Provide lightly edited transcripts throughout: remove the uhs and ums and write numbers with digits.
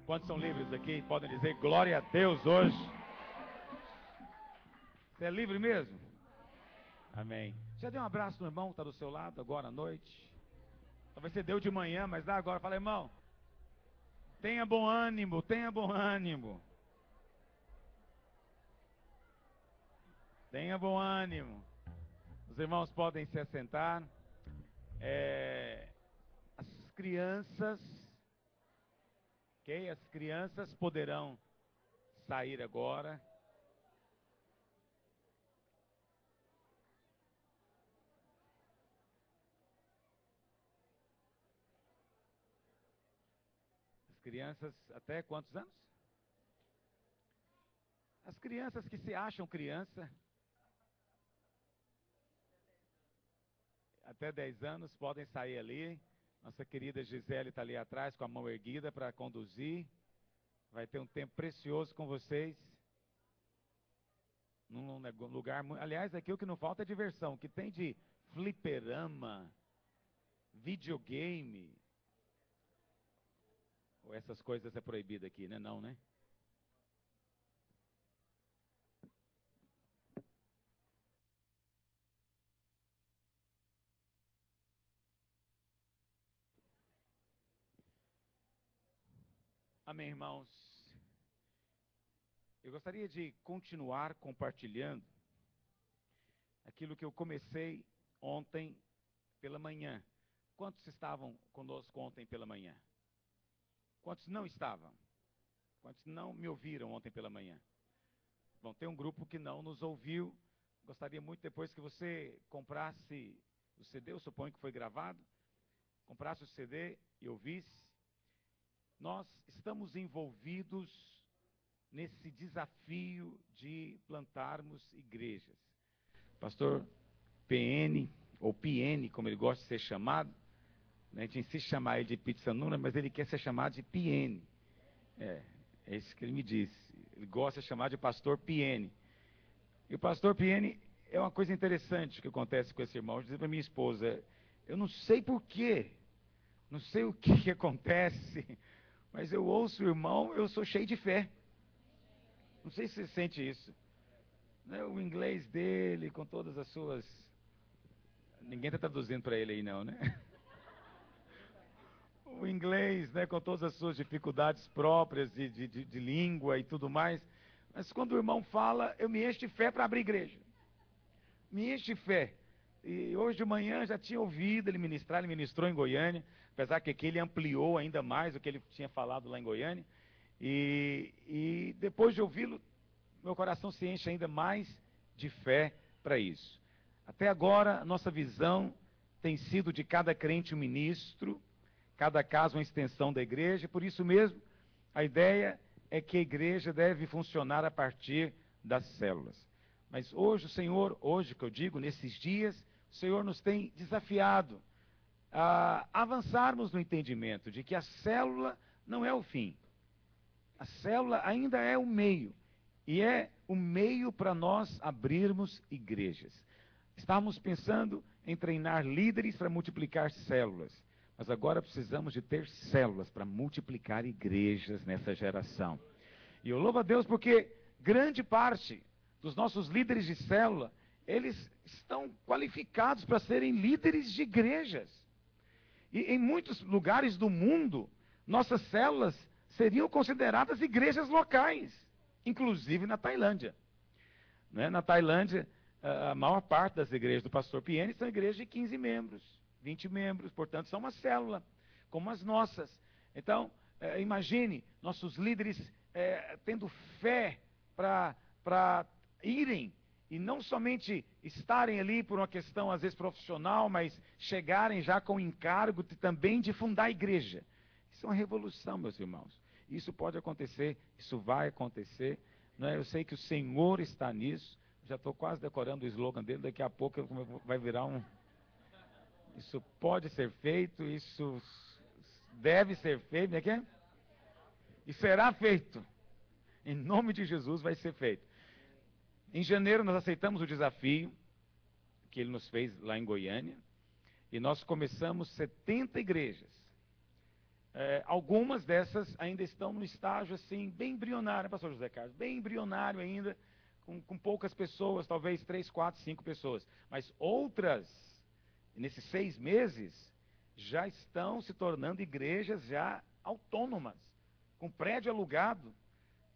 Quantos são livres aqui? Podem dizer glória a Deus hoje. Você é livre mesmo? Amém. Já deu um abraço no irmão que está do seu lado agora à noite? Talvez você deu de manhã, mas dá agora. Fala, irmão, tenha bom ânimo, tenha bom ânimo. Tenha bom ânimo. Os irmãos podem se assentar. As crianças, ok? As crianças poderão sair agora. As crianças, até quantos anos? As crianças que se acham criança, até 10 anos, podem sair ali. Nossa querida Gisele está ali atrás com a mão erguida para conduzir. Vai ter um tempo precioso com vocês. Num lugar... Aliás, aqui o que não falta é diversão. O que tem de fliperama, videogame... Ou essas coisas é proibido aqui, né? Não, né? Amém, irmãos. Eu gostaria de continuar compartilhando aquilo que eu comecei ontem pela manhã. Quantos estavam conosco ontem pela manhã? Quantos não estavam? Quantos não me ouviram ontem pela manhã? Bom, tem um grupo que não nos ouviu. Gostaria muito depois que você comprasse o CD, eu suponho que foi gravado, comprasse o CD e ouvisse. Nós estamos envolvidos nesse desafio de plantarmos igrejas. Pastor PN, ou PN, como ele gosta de ser chamado, né, a gente insiste em chamar ele de Pizzanuna, mas ele quer ser chamado de PN. É isso que ele me disse. Ele gosta de chamar de Pastor PN. E o Pastor PN é uma coisa interessante que acontece com esse irmão. Eu disse para minha esposa, eu não sei porquê, não sei o que acontece, mas eu ouço o irmão, eu sou cheio de fé. Não sei se você sente isso. O inglês dele, com todas as suas... Ninguém está traduzindo para ele aí não, né? O inglês, né, com todas as suas dificuldades próprias de língua e tudo mais. Mas quando o irmão fala, eu me encho de fé para abrir igreja. Me encho de fé. E hoje de manhã já tinha ouvido ele ministrar, ele ministrou em Goiânia, apesar que aqui ele ampliou ainda mais o que ele tinha falado lá em Goiânia. E depois de ouvi-lo, meu coração se enche ainda mais de fé para isso. Até agora, a nossa visão tem sido de cada crente um ministro, cada caso uma extensão da igreja, por isso mesmo, a ideia é que a igreja deve funcionar a partir das células. Mas hoje o Senhor, hoje que eu digo, nesses dias, o Senhor nos tem desafiado a avançarmos no entendimento de que a célula não é o fim. A célula ainda é o meio, e é o meio para nós abrirmos igrejas. Estávamos pensando em treinar líderes para multiplicar células, mas agora precisamos de ter células para multiplicar igrejas nessa geração. E eu louvo a Deus porque grande parte dos nossos líderes de célula, eles estão qualificados para serem líderes de igrejas. E em muitos lugares do mundo, nossas células seriam consideradas igrejas locais, inclusive na Tailândia. Né? Na Tailândia, a maior parte das igrejas do pastor PN são igrejas de 15 membros, 20 membros, portanto são uma célula, como as nossas. Então, imagine nossos líderes tendo fé para irem, e não somente estarem ali por uma questão às vezes profissional, mas chegarem já com o encargo também de fundar a igreja. Isso é uma revolução, meus irmãos. Isso pode acontecer, isso vai acontecer. Não é? Eu sei que o Senhor está nisso. Já estou quase decorando o slogan dele, daqui a pouco vai virar um... Isso pode ser feito, isso deve ser feito, não é que é? E será feito. Em nome de Jesus vai ser feito. Em janeiro nós aceitamos o desafio que ele nos fez lá em Goiânia, e nós começamos 70 igrejas. Algumas dessas ainda estão no estágio assim, bem embrionário, pastor José Carlos, bem embrionário ainda, com poucas pessoas, talvez 3, 4, 5 pessoas. Mas outras, nesses 6 meses, já estão se tornando igrejas já autônomas, com prédio alugado.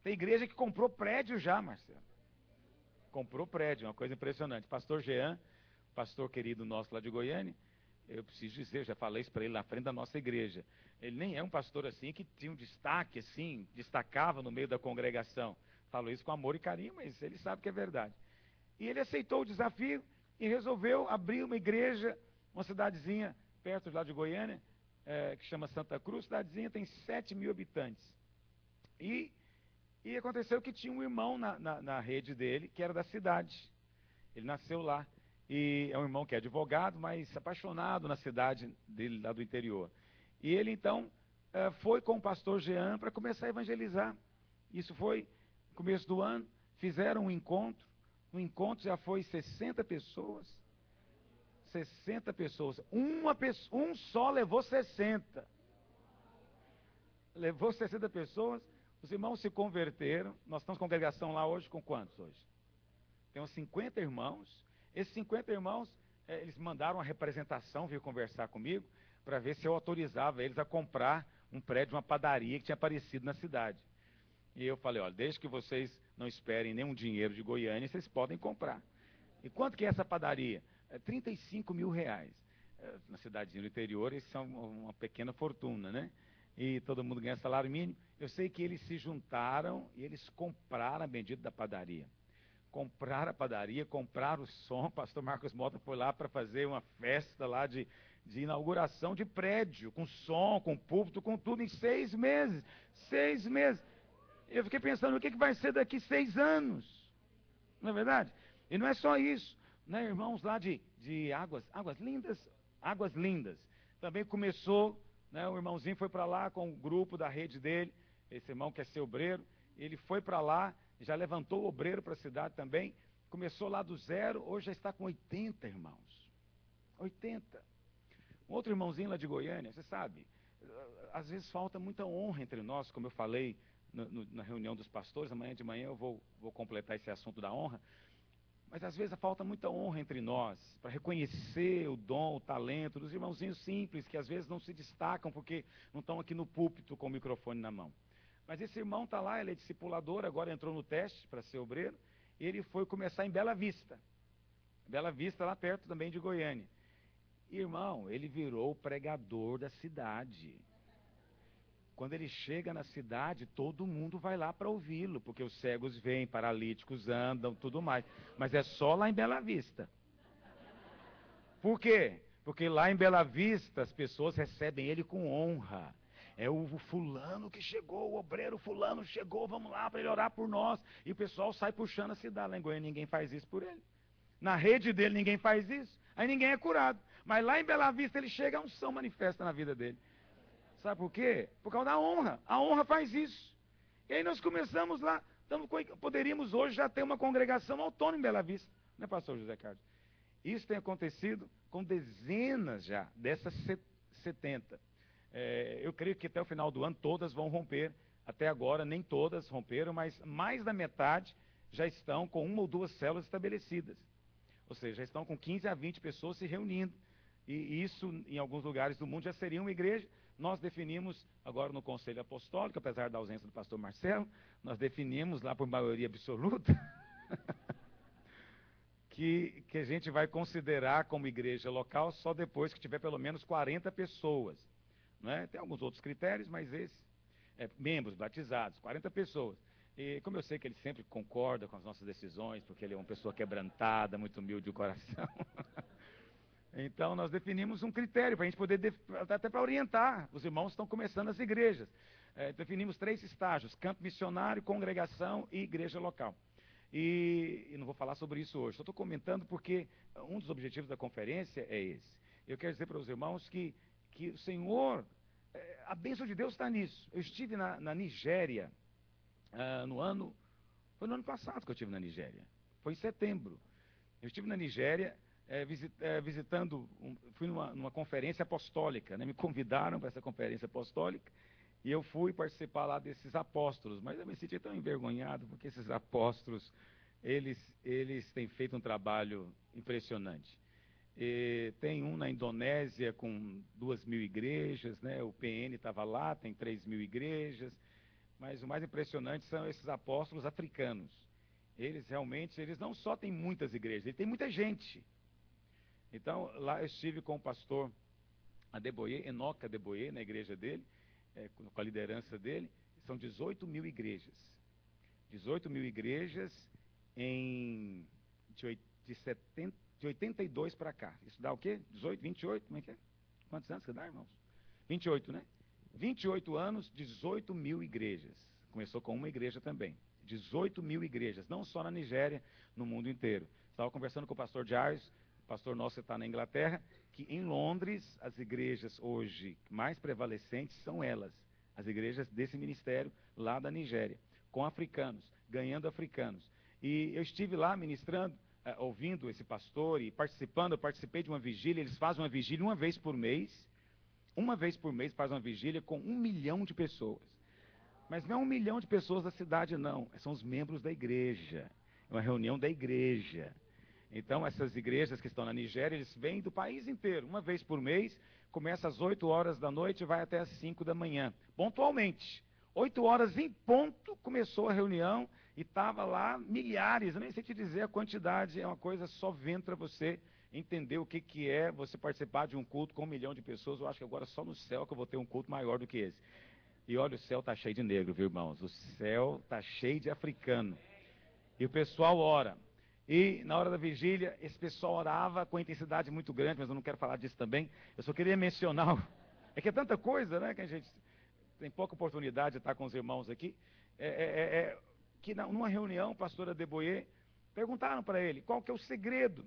Tem igreja que comprou prédio já, Marcelo. Comprou prédio, uma coisa impressionante. Pastor Jean, pastor querido nosso lá de Goiânia, eu preciso dizer, já falei isso para ele na frente da nossa igreja. Ele nem é um pastor assim que tinha um destaque assim, destacava no meio da congregação. Falo isso com amor e carinho, mas ele sabe que é verdade. E ele aceitou o desafio e resolveu abrir uma igreja, uma cidadezinha perto de lá de Goiânia, que chama Santa Cruz. Cidadezinha tem 7.000 habitantes. E aconteceu que tinha um irmão na rede dele, que era da cidade. Ele nasceu lá. E é um irmão que é advogado, mas apaixonado na cidade dele, lá do interior. E ele, então, foi com o pastor Jean para começar a evangelizar. Isso foi no começo do ano. Fizeram um encontro. No encontro já foi 60 pessoas. 60 pessoas. Um só levou 60. Levou 60 pessoas. Os irmãos se converteram. Nós estamos com congregação lá hoje com quantos hoje? Tem uns 50 irmãos. Esses 50 irmãos, eles mandaram uma representação, vir conversar comigo, para ver se eu autorizava eles a comprar um prédio, uma padaria que tinha aparecido na cidade. E eu falei, olha, desde que vocês não esperem nenhum dinheiro de Goiânia, vocês podem comprar. E quanto que é essa padaria? 35 mil reais. Na cidadezinha do interior, isso é uma pequena fortuna, né? E todo mundo ganha salário mínimo. Eu sei que eles se juntaram e eles compraram a bendita da padaria. Compraram a padaria, compraram o som. O pastor Marcos Mota foi lá para fazer uma festa lá de inauguração de prédio, com som, com púlpito, com tudo, em 6 meses. 6 meses. Eu fiquei pensando, o que vai ser daqui 6 anos? Não é verdade? E não é só isso, né, irmãos lá de Águas Lindas. Também começou, né, o irmãozinho foi para lá com o grupo da rede dele, esse irmão quer ser obreiro, ele foi para lá, já levantou o obreiro para a cidade também, começou lá do zero, hoje já está com 80 irmãos. 80. Um outro irmãozinho lá de Goiânia, você sabe, às vezes falta muita honra entre nós, como eu falei na reunião dos pastores, amanhã de manhã eu vou completar esse assunto da honra, mas às vezes falta muita honra entre nós, para reconhecer o dom, o talento dos irmãozinhos simples, que às vezes não se destacam porque não estão aqui no púlpito com o microfone na mão. Mas esse irmão está lá, ele é discipulador, agora entrou no teste para ser obreiro, e ele foi começar em Bela Vista. Bela Vista, lá perto também de Goiânia. Irmão, ele virou o pregador da cidade. Quando ele chega na cidade, todo mundo vai lá para ouvi-lo, porque os cegos vêm, paralíticos andam, tudo mais. Mas é só lá em Bela Vista. Por quê? Porque lá em Bela Vista as pessoas recebem ele com honra. É o fulano que chegou, o obreiro fulano chegou, vamos lá para ele orar por nós. E o pessoal sai puxando a cidade. Lá em Goiânia ninguém faz isso por ele. Na rede dele ninguém faz isso. Aí ninguém é curado. Mas lá em Bela Vista ele chega, a unção manifesta na vida dele. Sabe por quê? Por causa da honra. A honra faz isso. E aí nós começamos lá. Então, poderíamos hoje já ter uma congregação autônoma em Bela Vista. Né, pastor José Carlos? Isso tem acontecido com dezenas já, dessas 70. Eu creio que até o final do ano todas vão romper. Até agora nem todas romperam, mas mais da metade já estão com 1 ou 2 células estabelecidas. Ou seja, já estão com 15 a 20 pessoas se reunindo. E isso, em alguns lugares do mundo, já seria uma igreja. Nós definimos, agora no Conselho Apostólico, apesar da ausência do pastor Marcelo, nós definimos lá por maioria absoluta, que a gente vai considerar como igreja local só depois que tiver pelo menos 40 pessoas. Não é? Tem alguns outros critérios, mas esse, membros batizados, 40 pessoas. E como eu sei que ele sempre concorda com as nossas decisões, porque ele é uma pessoa quebrantada, muito humilde de coração, então nós definimos um critério para a gente poder, até para orientar. Os irmãos estão começando as igrejas. Definimos 3 estágios: campo missionário, congregação e igreja local. E não vou falar sobre isso hoje, só estou comentando porque um dos objetivos da conferência é esse. Eu quero dizer para os irmãos que o Senhor, a bênção de Deus está nisso. Eu estive na Nigéria, foi no ano passado que eu estive na Nigéria, foi em setembro. Eu estive na Nigéria, visitando, fui numa conferência apostólica, né? Me convidaram para essa conferência apostólica, e eu fui participar lá desses apóstolos, mas eu me senti tão envergonhado, porque esses apóstolos, eles têm feito um trabalho impressionante. Tem um na Indonésia com 2.000 igrejas, né? O PN estava lá, tem 3.000 igrejas, mas o mais impressionante são esses apóstolos africanos. Eles realmente, eles não só têm muitas igrejas, eles têm muita gente. Então, lá eu estive com o pastor Adeboye, Enoch Adeboye, na igreja dele, com a liderança dele. São 18.000 igrejas. 18.000 igrejas de 82 para cá. Isso dá o quê? 18, 28? Como é que é? Quantos anos que dá, irmãos? 28, né? 28 anos, 18.000 igrejas. Começou com uma igreja também. 18.000 igrejas, não só na Nigéria, no mundo inteiro. Estava conversando com o pastor Jairus, pastor nosso está na Inglaterra, que em Londres, as igrejas hoje mais prevalecentes são elas, as igrejas desse ministério lá da Nigéria, com africanos, ganhando africanos. E eu estive lá ministrando, ouvindo esse pastor e participando, eu participei de uma vigília, eles fazem uma vigília uma vez por mês fazem uma vigília com 1 milhão de pessoas. Mas não é 1 milhão de pessoas da cidade, não, são os membros da igreja, é uma reunião da igreja. Então, essas igrejas que estão na Nigéria, eles vêm do país inteiro, uma vez por mês, começa às 8 horas da noite e vai até às 5 da manhã, pontualmente. 8 horas em ponto, começou a reunião e estava lá milhares, eu nem sei te dizer a quantidade, é uma coisa só vendo para você entender o que é você participar de um culto com 1 milhão de pessoas. Eu acho que agora só no céu que eu vou ter um culto maior do que esse. E olha, o céu está cheio de negro, viu, irmãos? O céu está cheio de africano. E o pessoal ora. E na hora da vigília, esse pessoal orava com intensidade muito grande, mas eu não quero falar disso também. Eu só queria mencionar, é que é tanta coisa, né, que a gente tem pouca oportunidade de estar com os irmãos aqui. Que numa reunião, o pastor Adeboye, perguntaram para ele qual que é o segredo,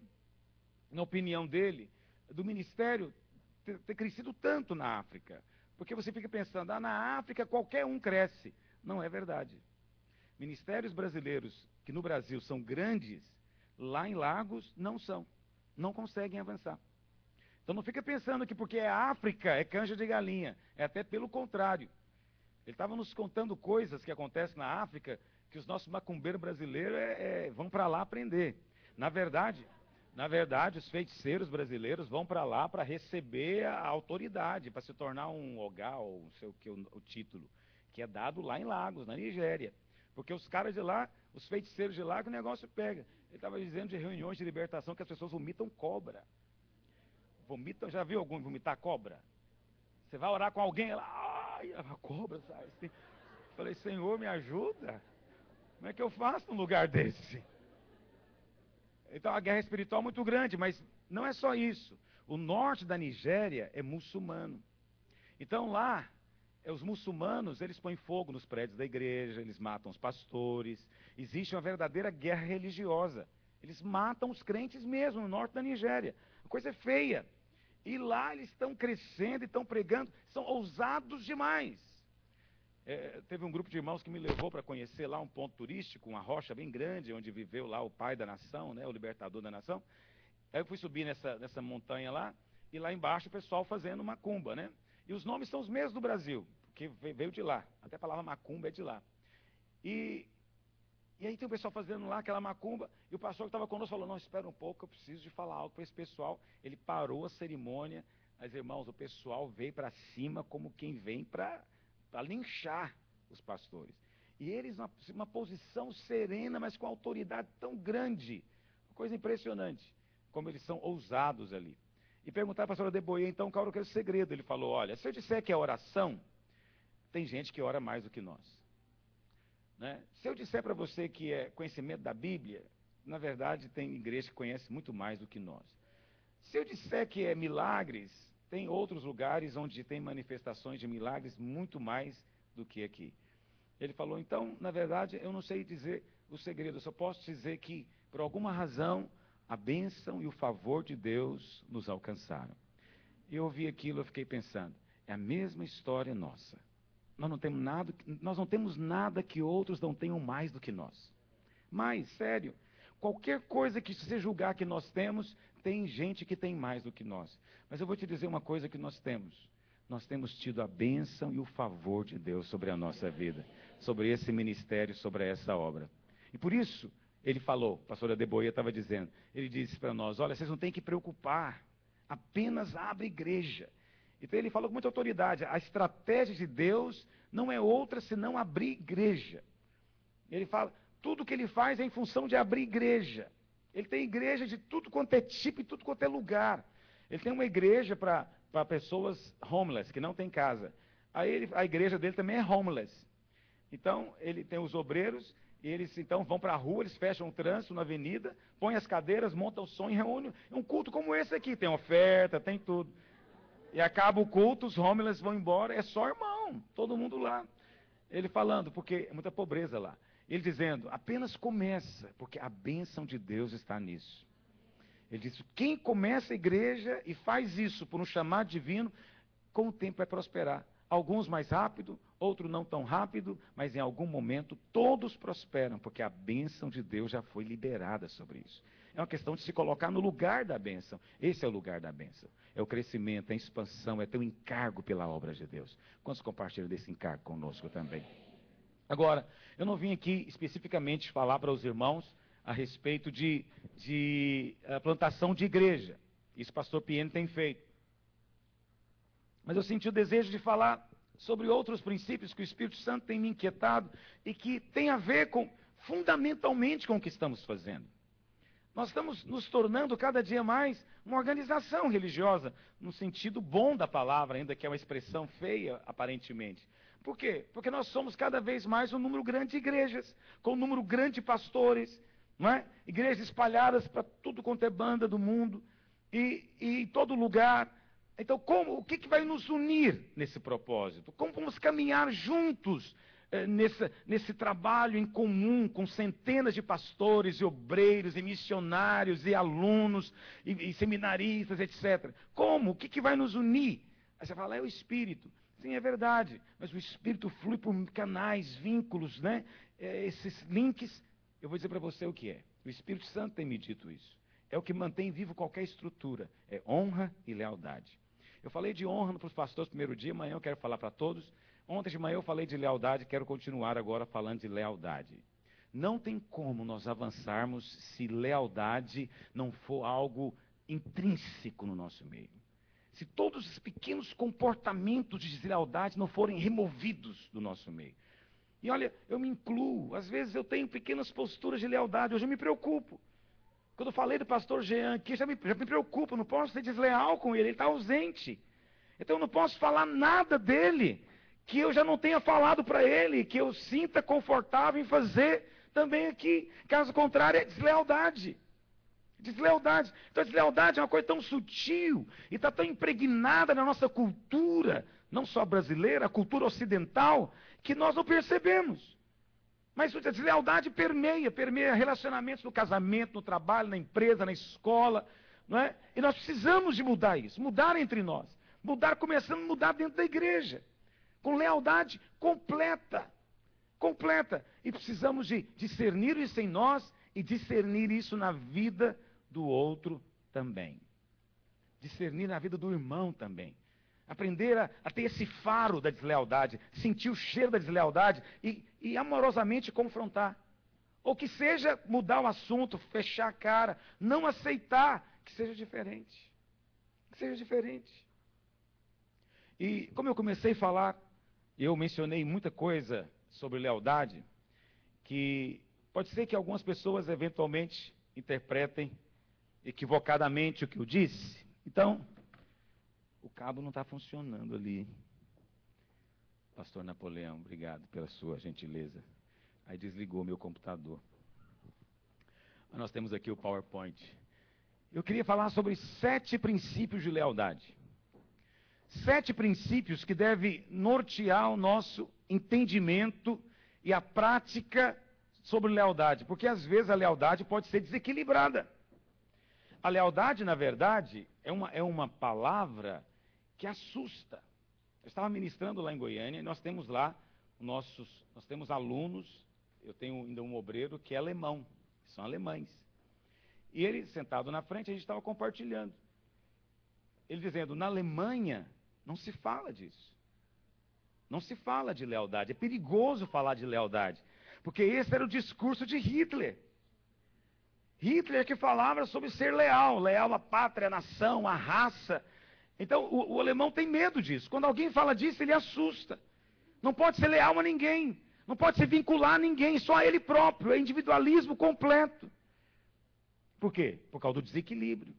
na opinião dele, do ministério ter crescido tanto na África. Porque você fica pensando, na África qualquer um cresce. Não é verdade. Ministérios brasileiros, que no Brasil são grandes, lá em Lagos não são, não conseguem avançar. Então não fica pensando que porque é África, é canja de galinha, é até pelo contrário. Ele estava nos contando coisas que acontecem na África, que os nossos macumbeiros brasileiros vão para lá aprender. Na verdade, os feiticeiros brasileiros vão para lá para receber a autoridade, para se tornar um ogá, ou não sei o que, o título, que é dado lá em Lagos, na Nigéria. Porque os caras de lá, os feiticeiros de lá, que o negócio pega. Ele estava dizendo de reuniões de libertação que as pessoas vomitam cobra. Vomitam, já viu algum vomitar cobra? Você vai orar com alguém, ela, ai, a cobra sai assim. Falei, Senhor, me ajuda. Como é que eu faço num lugar desse? Então a guerra espiritual é muito grande, mas não é só isso. O norte da Nigéria é muçulmano. Então lá, os muçulmanos, eles põem fogo nos prédios da igreja, eles matam os pastores. Existe uma verdadeira guerra religiosa. Eles matam os crentes mesmo no norte da Nigéria. A coisa é feia. E lá eles estão crescendo e estão pregando, são ousados demais. Teve um grupo de irmãos que me levou para conhecer lá um ponto turístico, uma rocha bem grande, onde viveu lá o pai da nação, né, o libertador da nação. Aí eu fui subir nessa montanha lá, e lá embaixo o pessoal fazendo macumba, né? E os nomes são os mesmos do Brasil, porque veio de lá. Até a palavra macumba é de lá. E aí tem o pessoal fazendo lá aquela macumba, e o pastor que estava conosco falou, não, espera um pouco, eu preciso de falar algo para esse pessoal. Ele parou a cerimônia, mas irmãos, o pessoal veio para cima como quem vem para linchar os pastores. E eles numa posição serena, mas com autoridade tão grande. Uma coisa impressionante, como eles são ousados ali. E perguntaram para a pastora Adeboye, então, qual é o segredo? Ele falou, olha, se eu disser que é oração, tem gente que ora mais do que nós. Né? Se eu disser para você que é conhecimento da Bíblia, na verdade tem igreja que conhece muito mais do que nós. Se eu disser que é milagres, tem outros lugares onde tem manifestações de milagres muito mais do que aqui. Ele falou, então, na verdade, eu não sei dizer o segredo, eu só posso dizer que, por alguma razão, a bênção e o favor de Deus nos alcançaram. Eu ouvi aquilo, eu fiquei pensando, é a mesma história nossa. Nós não temos nada que outros não tenham mais do que nós. Mas, sério, qualquer coisa que você julgar que nós temos, tem gente que tem mais do que nós. Mas eu vou te dizer uma coisa que nós temos. Nós temos tido a bênção e o favor de Deus sobre a nossa vida, sobre esse ministério, sobre essa obra. E por isso, ele falou, a pastora Deboia estava dizendo, ele disse para nós, olha, vocês não têm que preocupar, apenas abre igreja. Então ele falou com muita autoridade, a estratégia de Deus não é outra senão abrir igreja. Ele fala, tudo que ele faz é em função de abrir igreja. Ele tem igreja de tudo quanto é tipo e tudo quanto é lugar. Ele tem uma igreja para pessoas homeless, que não tem casa. Aí a igreja dele também é homeless. Então, ele tem os obreiros, e eles então vão para a rua, eles fecham o trânsito na avenida, põem as cadeiras, montam o som e reúnem. Um culto como esse aqui, tem oferta, tem tudo. E acaba o culto, os homeless vão embora, é só irmão, todo mundo lá. Ele falando, porque é muita pobreza lá. Ele dizendo, apenas começa, porque a bênção de Deus está nisso. Ele disse, quem começa a igreja e faz isso por um chamado divino, com o tempo vai prosperar. Alguns mais rápido, outros não tão rápido, mas em algum momento todos prosperam, porque a bênção de Deus já foi liberada sobre isso. É uma questão de se colocar no lugar da bênção. Esse é o lugar da bênção. É o crescimento, é a expansão, é ter um encargo pela obra de Deus. Quantos compartilham desse encargo conosco também? Agora, eu não vim aqui especificamente falar para os irmãos a respeito de plantação de igreja. Isso o pastor Piene tem feito. Mas eu senti o desejo de falar sobre outros princípios que o Espírito Santo tem me inquietado e que tem a ver fundamentalmente com o que estamos fazendo. Nós estamos nos tornando cada dia mais uma organização religiosa, no sentido bom da palavra, ainda que é uma expressão feia, aparentemente. Por quê? Porque nós somos cada vez mais um número grande de igrejas, com um número grande de pastores, não é? Igrejas espalhadas para tudo quanto é banda do mundo, e em todo lugar. Então, o que vai nos unir nesse propósito? Como vamos caminhar juntos nesse trabalho em comum com centenas de pastores e obreiros e missionários e alunos e seminaristas, etc. Como? O que vai nos unir? Aí você fala, é o Espírito. Sim, é verdade, mas o Espírito flui por canais, vínculos, né? Esses links, eu vou dizer para você o que é. O Espírito Santo tem me dito isso. É o que mantém vivo qualquer estrutura. É honra e lealdade. Eu falei de honra para os pastores no primeiro dia, amanhã eu quero falar para todos. Ontem de manhã eu falei de lealdade, quero continuar agora falando de lealdade. Não tem como nós avançarmos se lealdade não for algo intrínseco no nosso meio. Se todos os pequenos comportamentos de deslealdade não forem removidos do nosso meio. E olha, eu me incluo, às vezes eu tenho pequenas posturas de lealdade, hoje eu me preocupo. Quando eu falei do pastor Jean aqui, já me preocupo, não posso ser desleal com ele está ausente. Então eu não posso falar nada dele, que eu já não tenha falado para ele, que eu sinta confortável em fazer também aqui. Caso contrário, é deslealdade. Deslealdade. Então a deslealdade é uma coisa tão sutil e está tão impregnada na nossa cultura, não só brasileira, a cultura ocidental, que nós não percebemos. Mas a deslealdade permeia relacionamentos no casamento, no trabalho, na empresa, na escola, não é? E nós precisamos de mudar isso, mudar entre nós. Começando a mudar dentro da igreja. Com lealdade completa. Completa. E precisamos de discernir isso em nós e discernir isso na vida do outro também. Discernir na vida do irmão também. Aprender a ter esse faro da deslealdade, sentir o cheiro da deslealdade e amorosamente confrontar. Ou que seja mudar o assunto, fechar a cara, não aceitar que seja diferente. Que seja diferente. E como eu comecei a falar, eu mencionei muita coisa sobre lealdade, que pode ser que algumas pessoas eventualmente interpretem equivocadamente o que eu disse. Então, o cabo não está funcionando ali. Pastor Napoleão, obrigado pela sua gentileza. Aí desligou meu computador. Nós temos aqui o PowerPoint. Eu queria falar sobre 7 princípios de lealdade. 7 princípios que devem nortear o nosso entendimento e a prática sobre lealdade. Porque às vezes a lealdade pode ser desequilibrada. A lealdade, na verdade, é uma palavra que assusta. Eu estava ministrando lá em Goiânia e nós temos lá nós temos alunos, eu tenho ainda um obreiro que é alemão, são alemães. E ele, sentado na frente, a gente estava compartilhando. Ele dizendo, na Alemanha não se fala disso. Não se fala de lealdade. É perigoso falar de lealdade. Porque esse era o discurso de Hitler. Hitler que falava sobre ser leal. Leal à pátria, à nação, à raça. Então, o alemão tem medo disso. Quando alguém fala disso, ele assusta. Não pode ser leal a ninguém. Não pode se vincular a ninguém, só a ele próprio. É individualismo completo. Por quê? Por causa do desequilíbrio.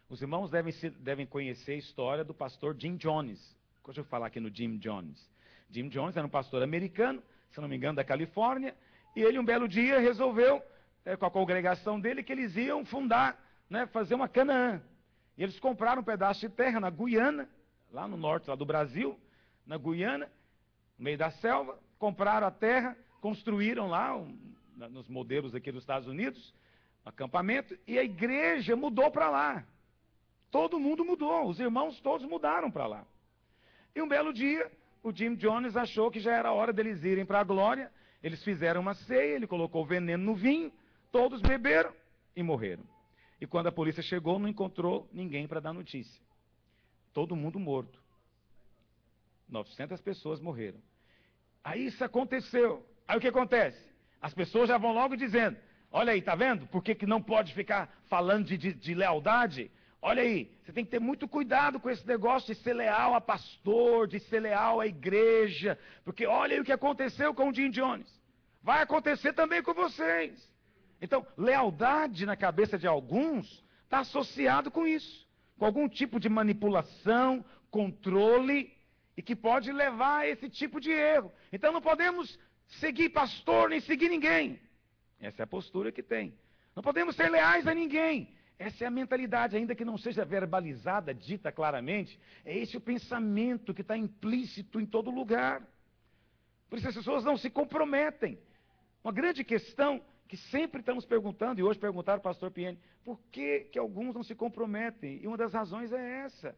Os irmãos devem conhecer a história do pastor Jim Jones. Deixa eu falar aqui no Jim Jones. Jim Jones era um pastor americano, se não me engano, da Califórnia. E ele, um belo dia, resolveu, com a congregação dele, que eles iam fundar, fazer uma Canaã. E eles compraram um pedaço de terra na Guiana, lá no norte lá do Brasil, na Guiana, no meio da selva. Compraram a terra, construíram lá, nos modelos aqui dos Estados Unidos, um acampamento, e a igreja mudou para lá. Todo mundo mudou, os irmãos todos mudaram para lá. E um belo dia, o Jim Jones achou que já era hora deles irem para a glória. Eles fizeram uma ceia, ele colocou veneno no vinho, todos beberam e morreram. E quando a polícia chegou, não encontrou ninguém para dar notícia. Todo mundo morto. 900 pessoas morreram. Aí isso aconteceu. Aí o que acontece? As pessoas já vão logo dizendo, olha aí, tá vendo? Por que não pode ficar falando de lealdade? Olha aí, você tem que ter muito cuidado com esse negócio de ser leal a pastor, de ser leal à igreja, porque olha aí o que aconteceu com o Jim Jones. Vai acontecer também com vocês. Então, lealdade na cabeça de alguns está associado com isso, com algum tipo de manipulação, controle, e que pode levar a esse tipo de erro. Então não podemos seguir pastor, nem seguir ninguém. Essa é a postura que tem. Não podemos ser leais a ninguém. Essa é a mentalidade, ainda que não seja verbalizada, dita claramente, é esse o pensamento que está implícito em todo lugar. Por isso as pessoas não se comprometem. Uma grande questão que sempre estamos perguntando, e hoje perguntaram ao pastor Piene, por que alguns não se comprometem? E uma das razões é essa.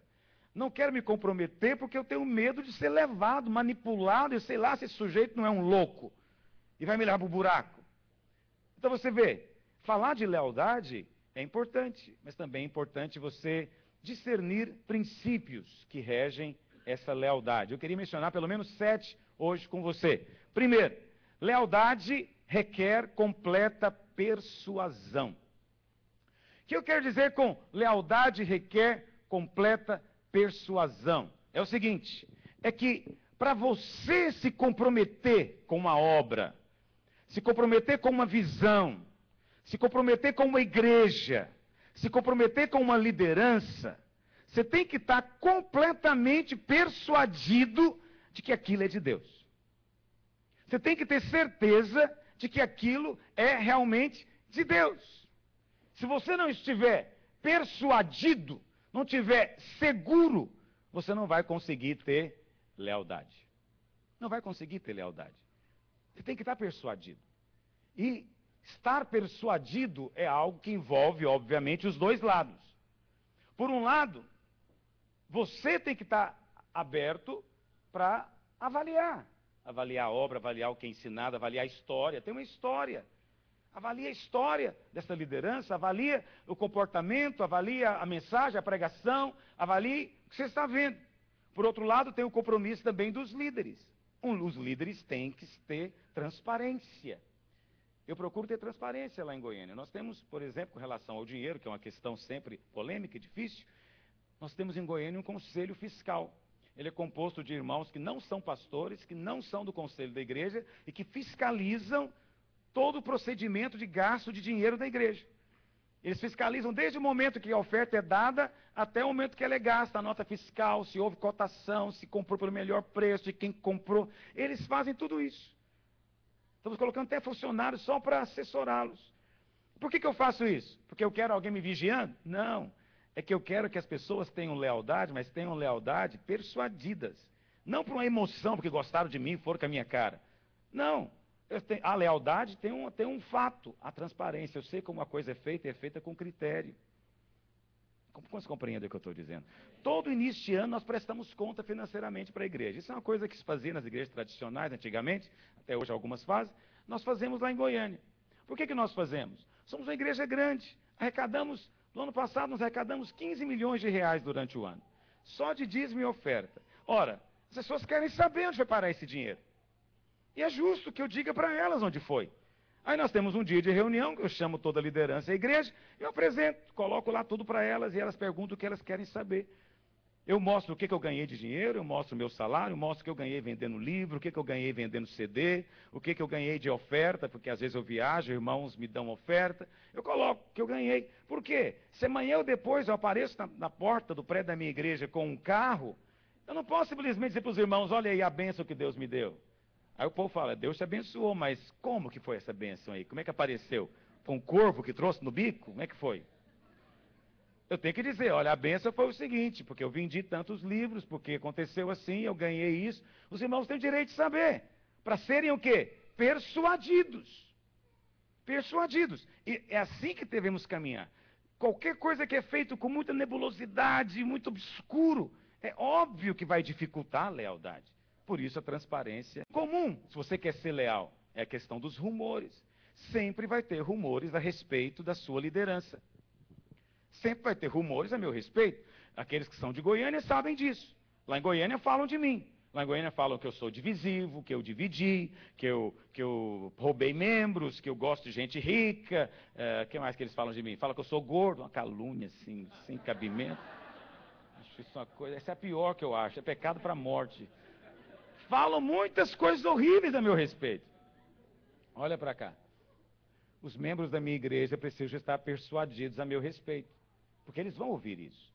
Não quero me comprometer porque eu tenho medo de ser levado, manipulado, e sei lá se esse sujeito não é um louco e vai me levar para o buraco. Então você vê, falar de lealdade é importante, mas também é importante você discernir princípios que regem essa lealdade. Eu queria mencionar pelo menos 7 hoje com você. Primeiro, lealdade requer completa persuasão. O que eu quero dizer com lealdade requer completa persuasão? É o seguinte, é que para você se comprometer com uma obra, se comprometer com uma visão, se comprometer com uma igreja, se comprometer com uma liderança, você tem que estar completamente persuadido de que aquilo é de Deus. Você tem que ter certeza de que aquilo é realmente de Deus. Se você não estiver persuadido, não estiver seguro, você não vai conseguir ter lealdade. Não vai conseguir ter lealdade. Você tem que estar persuadido. E estar persuadido é algo que envolve, obviamente, os dois lados. Por um lado, você tem que estar aberto para avaliar. Avaliar a obra, avaliar o que é ensinado, avaliar a história. Tem uma história. Avalia a história dessa liderança, avalia o comportamento, avalia a mensagem, a pregação, avalie o que você está vendo. Por outro lado, tem o compromisso também dos líderes. Os líderes têm que ter transparência. Eu procuro ter transparência lá em Goiânia. Nós temos, por exemplo, com relação ao dinheiro, que é uma questão sempre polêmica e difícil, nós temos em Goiânia um conselho fiscal. Ele é composto de irmãos que não são pastores, que não são do conselho da igreja e que fiscalizam todo o procedimento de gasto de dinheiro da igreja. Eles fiscalizam desde o momento que a oferta é dada até o momento que ela é gasta, a nota fiscal, se houve cotação, se comprou pelo melhor preço, de quem comprou. Eles fazem tudo isso. Estamos colocando até funcionários só para assessorá-los. Por que eu faço isso? Porque eu quero alguém me vigiando? Não. É que eu quero que as pessoas tenham lealdade, mas tenham lealdade persuadidas. Não por uma emoção, porque gostaram de mim e foram com a minha cara. Não. A lealdade tem um fato, a transparência. Eu sei como a coisa é feita com critério. Como você compreende o que eu estou dizendo? Todo início de ano nós prestamos conta financeiramente para a igreja. Isso é uma coisa que se fazia nas igrejas tradicionais antigamente, até hoje algumas fazem. Nós fazemos lá em Goiânia. Por que nós fazemos? Somos uma igreja grande. No ano passado, nós arrecadamos 15 milhões de reais durante o ano. Só de dízimo e oferta. Ora, as pessoas querem saber onde vai parar esse dinheiro. E é justo que eu diga para elas onde foi. Aí nós temos um dia de reunião, que eu chamo toda a liderança da igreja, eu apresento, coloco lá tudo para elas, e elas perguntam o que elas querem saber. Eu mostro o que eu ganhei de dinheiro, eu mostro o meu salário, mostro o que eu ganhei vendendo livro, o que eu ganhei vendendo CD, o que eu ganhei de oferta, porque às vezes eu viajo, irmãos me dão oferta, eu coloco o que eu ganhei. Por quê? Se amanhã ou depois eu apareço na porta do prédio da minha igreja com um carro, eu não posso simplesmente dizer para os irmãos, olha aí a bênção que Deus me deu. Aí o povo fala, Deus te abençoou, mas como que foi essa bênção aí? Como é que apareceu? Foi um corvo que trouxe no bico? Como é que foi? Eu tenho que dizer, olha, a bênção foi o seguinte, porque eu vendi tantos livros, porque aconteceu assim, eu ganhei isso. Os irmãos têm o direito de saber, para serem o quê? Persuadidos. Persuadidos. E é assim que devemos caminhar. Qualquer coisa que é feito com muita nebulosidade, muito obscuro, é óbvio que vai dificultar a lealdade. Por isso a transparência comum, se você quer ser leal, é a questão dos rumores. Sempre vai ter rumores a respeito da sua liderança. Sempre vai ter rumores a meu respeito. Aqueles que são de Goiânia sabem disso. Lá em Goiânia falam de mim. Lá em Goiânia falam que eu sou divisivo, que eu dividi, que eu roubei membros, que eu gosto de gente rica. O que mais que eles falam de mim? Falam que eu sou gordo, uma calúnia assim, sem cabimento. Acho isso uma coisa, essa é a pior que eu acho, é pecado para a morte. Falam muitas coisas horríveis a meu respeito. Olha para cá. Os membros da minha igreja precisam estar persuadidos a meu respeito. Porque eles vão ouvir isso.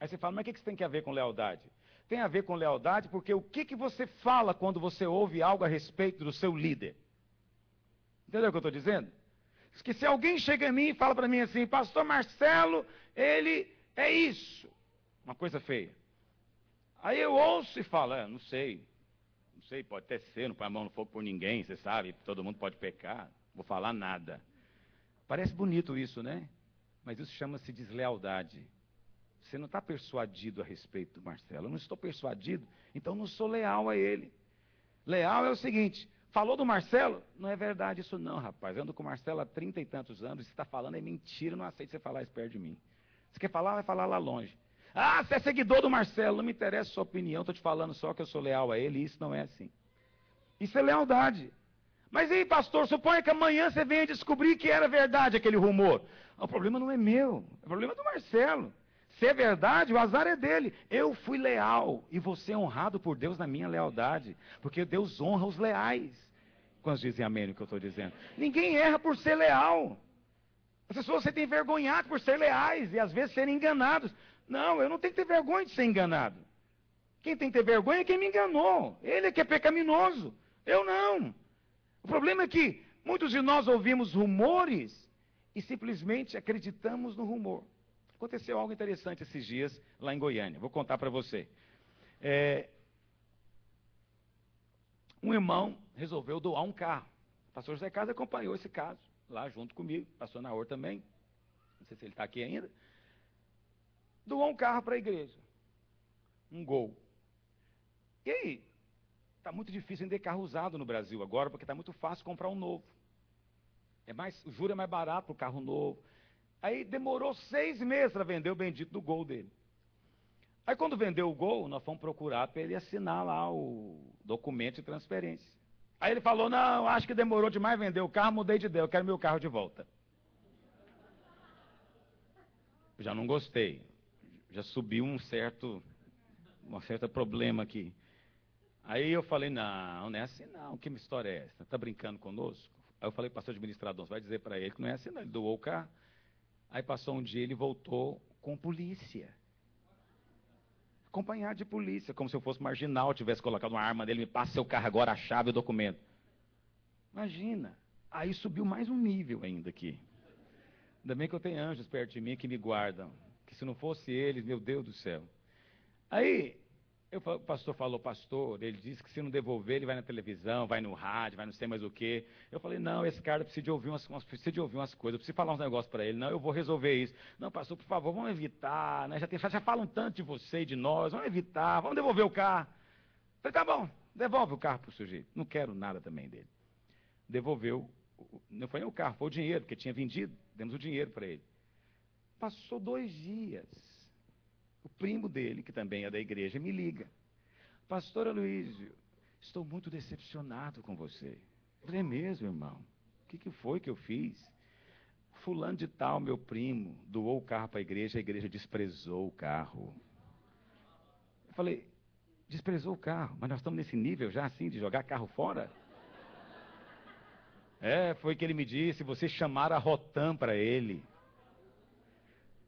Aí você fala, mas o que isso tem a ver com lealdade? Tem a ver com lealdade porque o que você fala quando você ouve algo a respeito do seu líder? Entendeu o que eu estou dizendo? Que se alguém chega em mim e fala para mim assim, pastor Marcelo, ele é isso. Uma coisa feia. Aí eu ouço e falo, não sei, pode até ser, não põe a mão no fogo por ninguém, você sabe, todo mundo pode pecar, não vou falar nada. Parece bonito isso, né? Mas isso chama-se deslealdade. Você não está persuadido a respeito do Marcelo. Eu não estou persuadido, então não sou leal a ele. Leal é o seguinte, falou do Marcelo? Não é verdade isso não, rapaz. Eu ando com o Marcelo há 30 e tantos anos, você está falando é mentira, eu não aceito você falar isso perto de mim. Você quer falar, vai falar lá longe. Ah, você é seguidor do Marcelo, não me interessa a sua opinião, estou te falando só que eu sou leal a ele, e isso não é assim. Isso é lealdade. Mas aí, pastor, suponha que amanhã você venha descobrir que era verdade aquele rumor. O problema não é meu, é o problema do Marcelo. Se é verdade, o azar é dele. Eu fui leal e você é honrado por Deus na minha lealdade. Porque Deus honra os leais. Quantos dizem amém no que eu estou dizendo? Ninguém erra por ser leal. As pessoas se têm envergonhado por ser leais e às vezes serem enganados. Não, eu não tenho que ter vergonha de ser enganado. Quem tem que ter vergonha é quem me enganou. Ele é que é pecaminoso. Eu não. O problema é que muitos de nós ouvimos rumores e simplesmente acreditamos no rumor. Aconteceu algo interessante esses dias lá em Goiânia. Vou contar para você. Um irmão resolveu doar um carro. O pastor José Casa acompanhou esse caso lá junto comigo. Pastor Naor também. Não sei se ele está aqui ainda. Doou um carro para a igreja. Um Gol. E aí? Está muito difícil vender carro usado no Brasil agora, porque está muito fácil comprar um novo. O juro é mais barato para o carro novo. Aí demorou 6 meses para vender o bendito do Gol dele. Aí quando vendeu o Gol, nós fomos procurar para ele assinar lá o documento de transferência. Aí ele falou, não, acho que demorou demais vender o carro, mudei de ideia, eu quero meu carro de volta. Eu já não gostei. Já subiu um certo problema aqui. Aí eu falei, não é assim não, que história é essa? Está brincando conosco? Aí eu falei, pastor administrador, você vai dizer para ele que não é assim não, ele doou o carro. Aí passou um dia, ele voltou com polícia. Acompanhado de polícia, como se eu fosse marginal, tivesse colocado uma arma nele, me passa seu carro agora, a chave e o documento. Imagina, aí subiu mais um nível ainda aqui. Ainda bem que eu tenho anjos perto de mim que me guardam, que se não fosse eles, meu Deus do céu. Aí, o pastor falou, pastor, ele disse que se não devolver, ele vai na televisão, vai no rádio, vai não sei mais o quê. Eu falei, não, esse cara precisa de ouvir umas coisas, eu preciso falar uns negócios para ele. Não, eu vou resolver isso. Não, pastor, por favor, vamos evitar, né? Já falam tanto de você e de nós, vamos evitar, vamos devolver o carro. Eu falei, tá bom, devolve o carro para o sujeito. Não quero nada também dele. Devolveu, não foi nem o carro, foi o dinheiro, porque tinha vendido, demos o dinheiro para ele. Passou 2 dias. O primo dele, que também é da igreja, me liga. Pastor Aloísio, estou muito decepcionado com você. Eu falei, é mesmo, irmão? O que foi que eu fiz? Fulano de tal, meu primo, doou o carro para a igreja desprezou o carro. Eu falei, desprezou o carro, mas nós estamos nesse nível já assim, de jogar carro fora? Foi que ele me disse, você chamaram a Rotam para ele.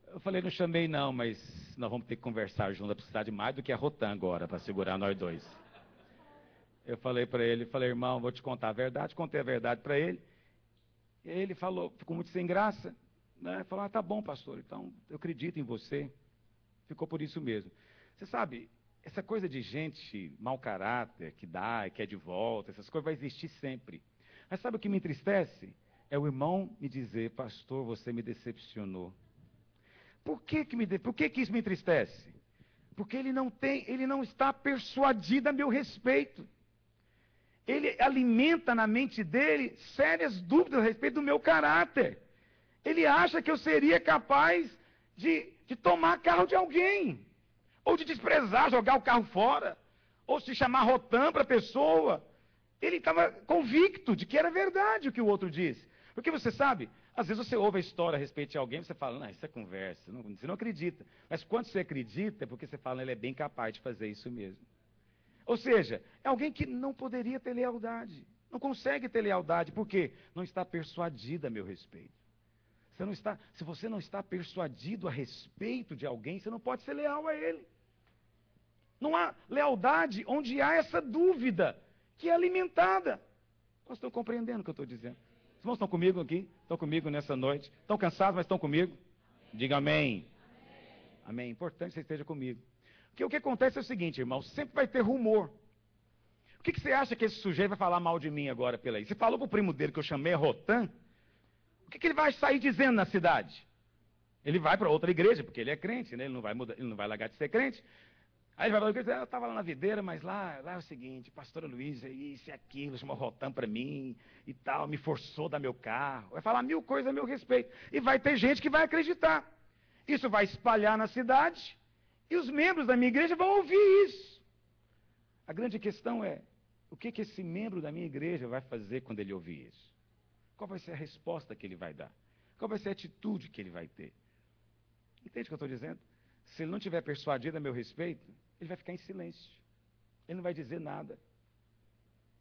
Eu falei, não chamei não, mas nós vamos ter que conversar juntos, vai precisar de mais do que a Rotam agora, para segurar nós dois. Eu falei para ele, irmão, vou te contar a verdade, contei a verdade para ele. E aí ele falou, ficou muito sem graça, né? Falou, tá bom, pastor, então eu acredito em você. Ficou por isso mesmo. Você sabe, essa coisa de gente mau caráter, que dá e quer de volta, essas coisas vai existir sempre. Mas sabe o que me entristece? É o irmão me dizer, pastor, você me decepcionou. Por que isso me entristece? Porque ele não está persuadido a meu respeito. Ele alimenta na mente dele sérias dúvidas a respeito do meu caráter. Ele acha que eu seria capaz de tomar carro de alguém, ou de desprezar, jogar o carro fora, ou se chamar Rotam para a pessoa. Ele estava convicto de que era verdade o que o outro disse. Porque você sabe, às vezes você ouve a história a respeito de alguém e você fala, não, isso é conversa, você não acredita. Mas quando você acredita, é porque você fala, ele é bem capaz de fazer isso mesmo. Ou seja, é alguém que não poderia ter lealdade. Não consegue ter lealdade, porque não está persuadido a meu respeito. Se você não está persuadido a respeito de alguém, você não pode ser leal a ele. Não há lealdade onde há essa dúvida que é alimentada. Vocês estão compreendendo o que eu estou dizendo? Os irmãos estão comigo aqui? Estão comigo nessa noite? Estão cansados, mas estão comigo? Diga amém. Amém. Importante que você esteja comigo. Porque o que acontece é o seguinte, irmão, sempre vai ter rumor. O que você acha que esse sujeito vai falar mal de mim agora pela aí? Você falou para o primo dele que eu chamei a Rotam, o que ele vai sair dizendo na cidade? Ele vai para outra igreja, porque ele é crente, né? Ele não vai mudar, ele não vai largar de ser crente. Aí ele vai para outra igreja, eu estava lá na videira, mas lá é o seguinte, pastor Aloísio, isso e aquilo, chamou Rotam para mim e tal, me forçou a dar meu carro. Vai falar 1000 coisas a meu respeito. E vai ter gente que vai acreditar. Isso vai espalhar na cidade. E os membros da minha igreja vão ouvir isso. A grande questão é, o que esse membro da minha igreja vai fazer quando ele ouvir isso? Qual vai ser a resposta que ele vai dar? Qual vai ser a atitude que ele vai ter? Entende o que eu estou dizendo? Se ele não tiver persuadido a meu respeito, ele vai ficar em silêncio. Ele não vai dizer nada.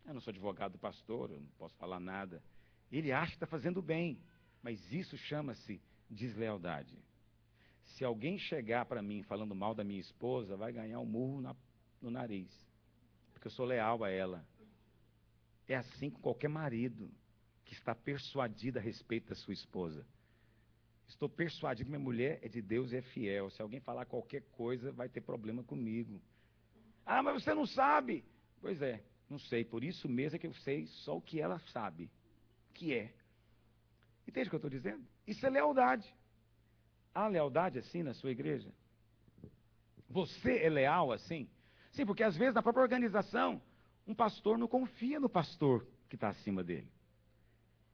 Eu não sou advogado do pastor, eu não posso falar nada. Ele acha que está fazendo bem, mas isso chama-se deslealdade. Se alguém chegar para mim falando mal da minha esposa, vai ganhar um murro no nariz. Porque eu sou leal a ela. É assim com qualquer marido que está persuadido a respeito da sua esposa. Estou persuadido que minha mulher é de Deus e é fiel. Se alguém falar qualquer coisa, vai ter problema comigo. Ah, mas você não sabe. Pois é, não sei. Por isso mesmo é que eu sei só o que ela sabe. O que é. Entende o que eu estou dizendo? Isso é lealdade. Há lealdade assim na sua igreja? Você é leal assim? Sim, porque às vezes na própria organização, um pastor não confia no pastor que está acima dele.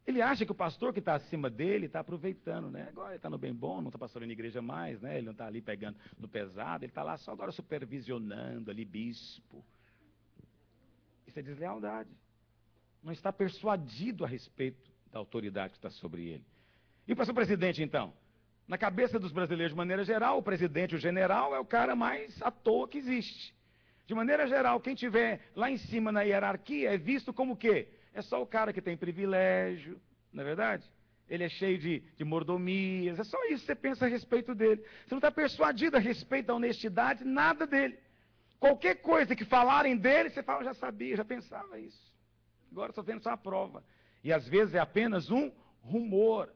Ele acha que o pastor que está acima dele está aproveitando, né? Agora ele está no bem bom, não está pastoreando igreja mais, né? Ele não está ali pegando no pesado, ele está lá só agora supervisionando ali, bispo. Isso é deslealdade. Não está persuadido a respeito da autoridade que está sobre ele. E o pastor presidente, então? Na cabeça dos brasileiros, de maneira geral, o presidente, o general, é o cara mais à toa que existe. De maneira geral, quem estiver lá em cima na hierarquia é visto como o quê? É só o cara que tem privilégio, não é verdade? Ele é cheio de mordomias, é só isso que você pensa a respeito dele. Você não está persuadido a respeito da honestidade, nada dele. Qualquer coisa que falarem dele, você fala, eu já sabia, já pensava isso. Agora estou vendo só a prova. E às vezes é apenas um rumor.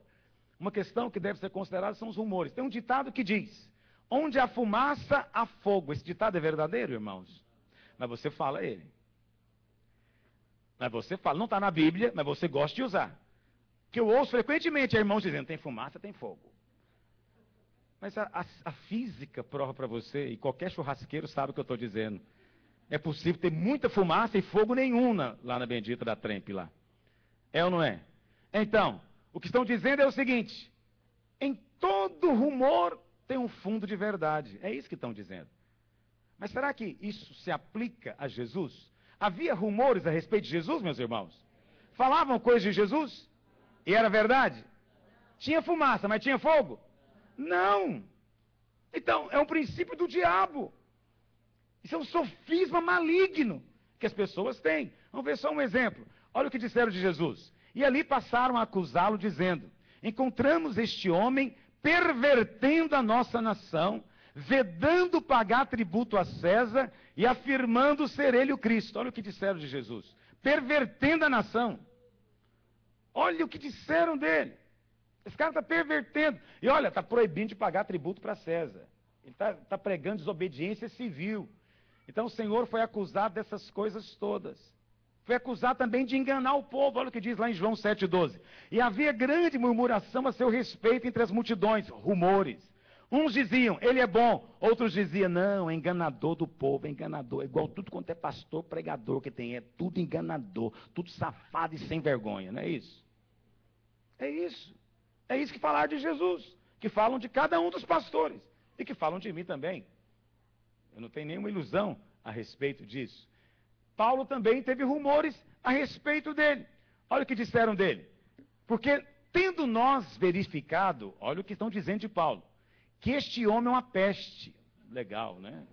Uma questão que deve ser considerada são os rumores. Tem um ditado que diz, onde há fumaça, há fogo. Esse ditado é verdadeiro, irmãos? Mas você fala ele. Mas você fala, não está na Bíblia, mas você gosta de usar. Que eu ouço frequentemente irmãos dizendo, tem fumaça, tem fogo. Mas a física prova para você, e qualquer churrasqueiro sabe o que eu estou dizendo. É possível ter muita fumaça e fogo nenhum lá na bendita da Tremp lá. É ou não é? Então, o que estão dizendo é o seguinte, Em todo rumor tem um fundo de verdade. É isso que estão dizendo. Mas será que isso se aplica a Jesus? Havia rumores a respeito de Jesus, meus irmãos? Falavam coisas de Jesus? E era verdade? Tinha fumaça, mas tinha fogo? Não. Então, é um princípio do diabo. Isso é um sofisma maligno que as pessoas têm. Vamos ver só um exemplo. Olha o que disseram de Jesus. E ali passaram a acusá-lo, dizendo: encontramos este homem pervertendo a nossa nação, vedando pagar tributo a César e afirmando ser ele o Cristo. Olha o que disseram de Jesus. Pervertendo a nação. Olha o que disseram dele. Esse cara está pervertendo. E olha, está proibindo de pagar tributo para César. Ele está pregando desobediência civil. Então o Senhor foi acusado dessas coisas todas. Foi acusado também de enganar o povo. Olha o que diz lá em João 7,12. E havia grande murmuração a seu respeito entre as multidões, rumores. Uns diziam, ele é bom. Outros diziam, não, é enganador do povo, é enganador. É igual tudo quanto é pastor, pregador que tem. É tudo enganador, tudo safado e sem vergonha, não é isso? É isso. É isso que falaram de Jesus. Que falam de cada um dos pastores. E que falam de mim também. Eu não tenho nenhuma ilusão a respeito disso. Paulo também teve rumores a respeito dele. Olha o que disseram dele. Porque, tendo nós verificado, olha o que estão dizendo de Paulo, que este homem é uma peste. Legal, né?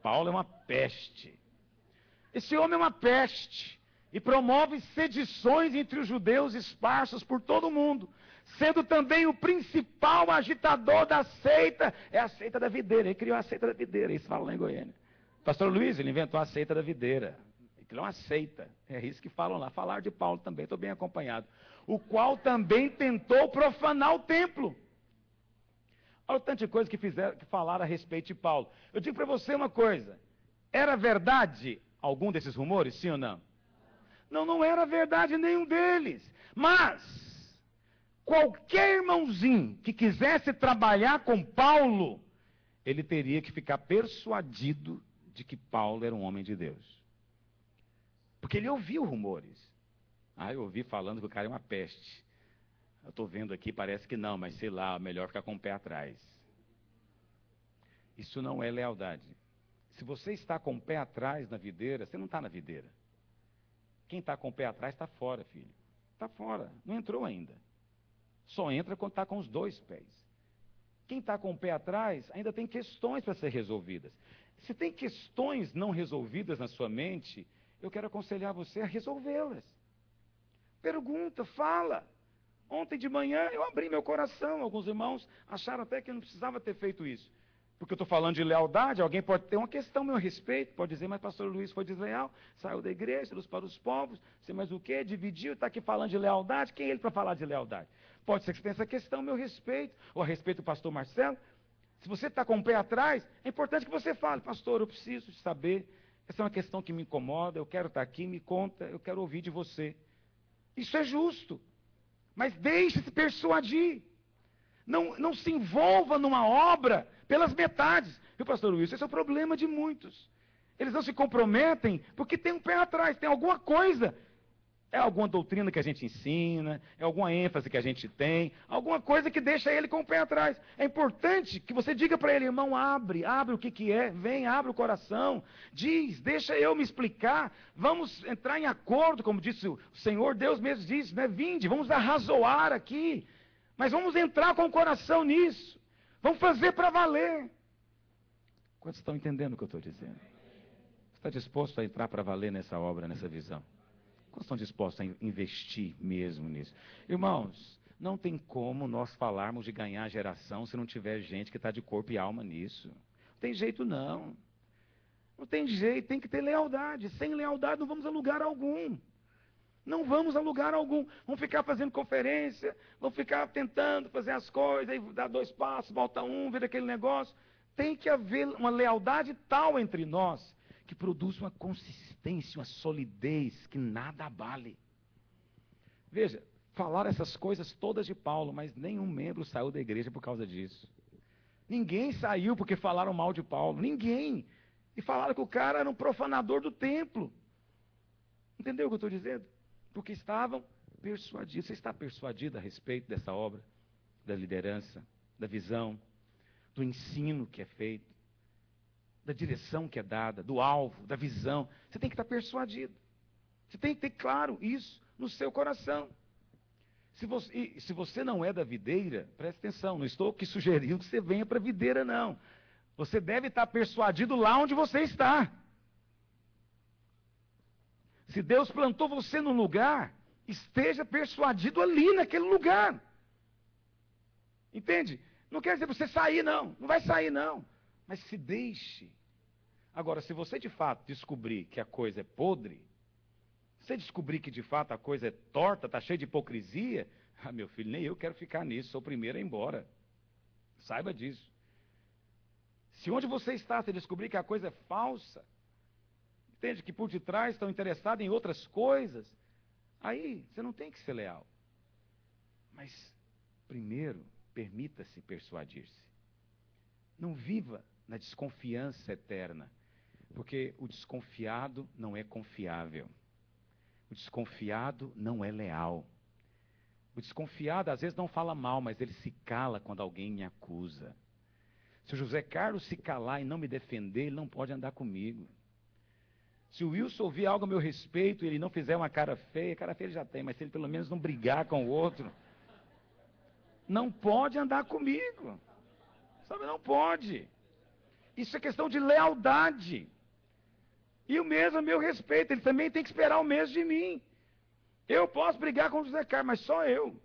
Paulo é uma peste. Esse homem é uma peste. E promove sedições entre os judeus esparsos por todo o mundo. Sendo também o principal agitador da seita. É a seita da videira. Ele criou a seita da videira. Isso fala lá em Goiânia. Pastor Luiz, ele inventou a seita da videira. Ele criou uma seita. É isso que falam lá. Falaram de Paulo também, estou bem acompanhado. O qual também tentou profanar o templo. Olha o tanto de coisa que falaram a respeito de Paulo. Eu digo para você uma coisa. Era verdade algum desses rumores, sim ou não? Não, não era verdade nenhum deles. Mas, qualquer irmãozinho que quisesse trabalhar com Paulo, ele teria que ficar persuadido de que Paulo era um homem de Deus. Porque ele ouviu rumores. Eu ouvi falando que o cara é uma peste. Eu estou vendo aqui, parece que não, mas sei lá, melhor ficar com o pé atrás. Isso não é lealdade. Se você está com o pé atrás na videira, você não está na videira. Quem está com o pé atrás está fora, filho. Está fora, não entrou ainda. Só entra quando está com os dois pés. Quem está com o pé atrás ainda tem questões para ser resolvidas. Se tem questões não resolvidas na sua mente, eu quero aconselhar você a resolvê-las. Pergunta, fala. Ontem de manhã eu abri meu coração. Alguns irmãos acharam até que eu não precisava ter feito isso. Porque eu estou falando de lealdade, alguém pode ter uma questão a meu respeito, pode dizer, mas pastor Luiz foi desleal, saiu da igreja, luz para os povos, sei mais o quê, dividiu, está aqui falando de lealdade, quem é ele para falar de lealdade? Pode ser que você tenha essa questão a meu respeito, ou a respeito do pastor Marcelo. Se você está com o pé atrás, é importante que você fale, pastor, eu preciso saber, essa é uma questão que me incomoda, eu quero estar aqui, me conta, eu quero ouvir de você. Isso é justo, mas deixe-se persuadir. Não se envolva numa obra pelas metades. Viu, pastor Luiz? Esse é o problema de muitos. Eles não se comprometem porque tem um pé atrás, tem alguma coisa. É alguma doutrina que a gente ensina, é alguma ênfase que a gente tem, alguma coisa que deixa ele com o pé atrás. É importante que você diga para ele, irmão, abre o que é, vem, abre o coração, diz, deixa eu me explicar, vamos entrar em acordo, como disse o Senhor, Deus mesmo disse, né? Vinde, vamos arrazoar aqui, mas vamos entrar com o coração nisso, vamos fazer para valer. Quantos estão entendendo o que eu estou dizendo? Você está disposto a entrar para valer nessa obra, nessa visão? Quantos estão dispostos a investir mesmo nisso? Irmãos, não tem como nós falarmos de ganhar geração se não tiver gente que está de corpo e alma nisso. Não tem jeito não. Não tem jeito, tem que ter lealdade. Sem lealdade não vamos a lugar algum. Não vamos a lugar algum. Vamos ficar fazendo conferência, vamos ficar tentando fazer as coisas, aí dá 2 passos, volta um, vira aquele negócio. Tem que haver uma lealdade tal entre nós que produz uma consistência, uma solidez que nada abale. Veja, falaram essas coisas todas de Paulo, mas nenhum membro saiu da igreja por causa disso. Ninguém saiu porque falaram mal de Paulo, ninguém. E falaram que o cara era um profanador do templo. Entendeu o que eu estou dizendo? Porque estavam persuadido. Você está persuadido a respeito dessa obra, da liderança, da visão, do ensino que é feito, da direção que é dada, do alvo, da visão? Você tem que estar persuadido. Você tem que ter claro isso no seu coração. Se você não é da videira, preste atenção, não estou aqui sugerindo que você venha para a videira, não. Você deve estar persuadido lá onde você está. Se Deus plantou você num lugar, esteja persuadido ali naquele lugar. Entende? Não quer dizer você sair, não. Não vai sair, não. Mas se deixe. Agora, se você de fato descobrir que a coisa é podre, se você descobrir que de fato a coisa é torta, está cheia de hipocrisia, meu filho, nem eu quero ficar nisso, sou o primeiro a ir embora. Saiba disso. Se onde você está, você descobrir que a coisa é falsa, entende? Que por detrás estão interessados em outras coisas, aí você não tem que ser leal. Mas, primeiro, permita-se persuadir-se. Não viva na desconfiança eterna, porque o desconfiado não é confiável. O desconfiado não é leal. O desconfiado às vezes não fala mal, mas ele se cala quando alguém me acusa. Se o José Carlos se calar e não me defender, ele não pode andar comigo. Se o Wilson ouvir algo a meu respeito e ele não fizer uma cara feia ele já tem, mas se ele pelo menos não brigar com o outro, não pode andar comigo. Sabe, não pode. Isso é questão de lealdade. E o mesmo a meu respeito, ele também tem que esperar o mesmo de mim. Eu posso brigar com o José Carlos, mas só eu.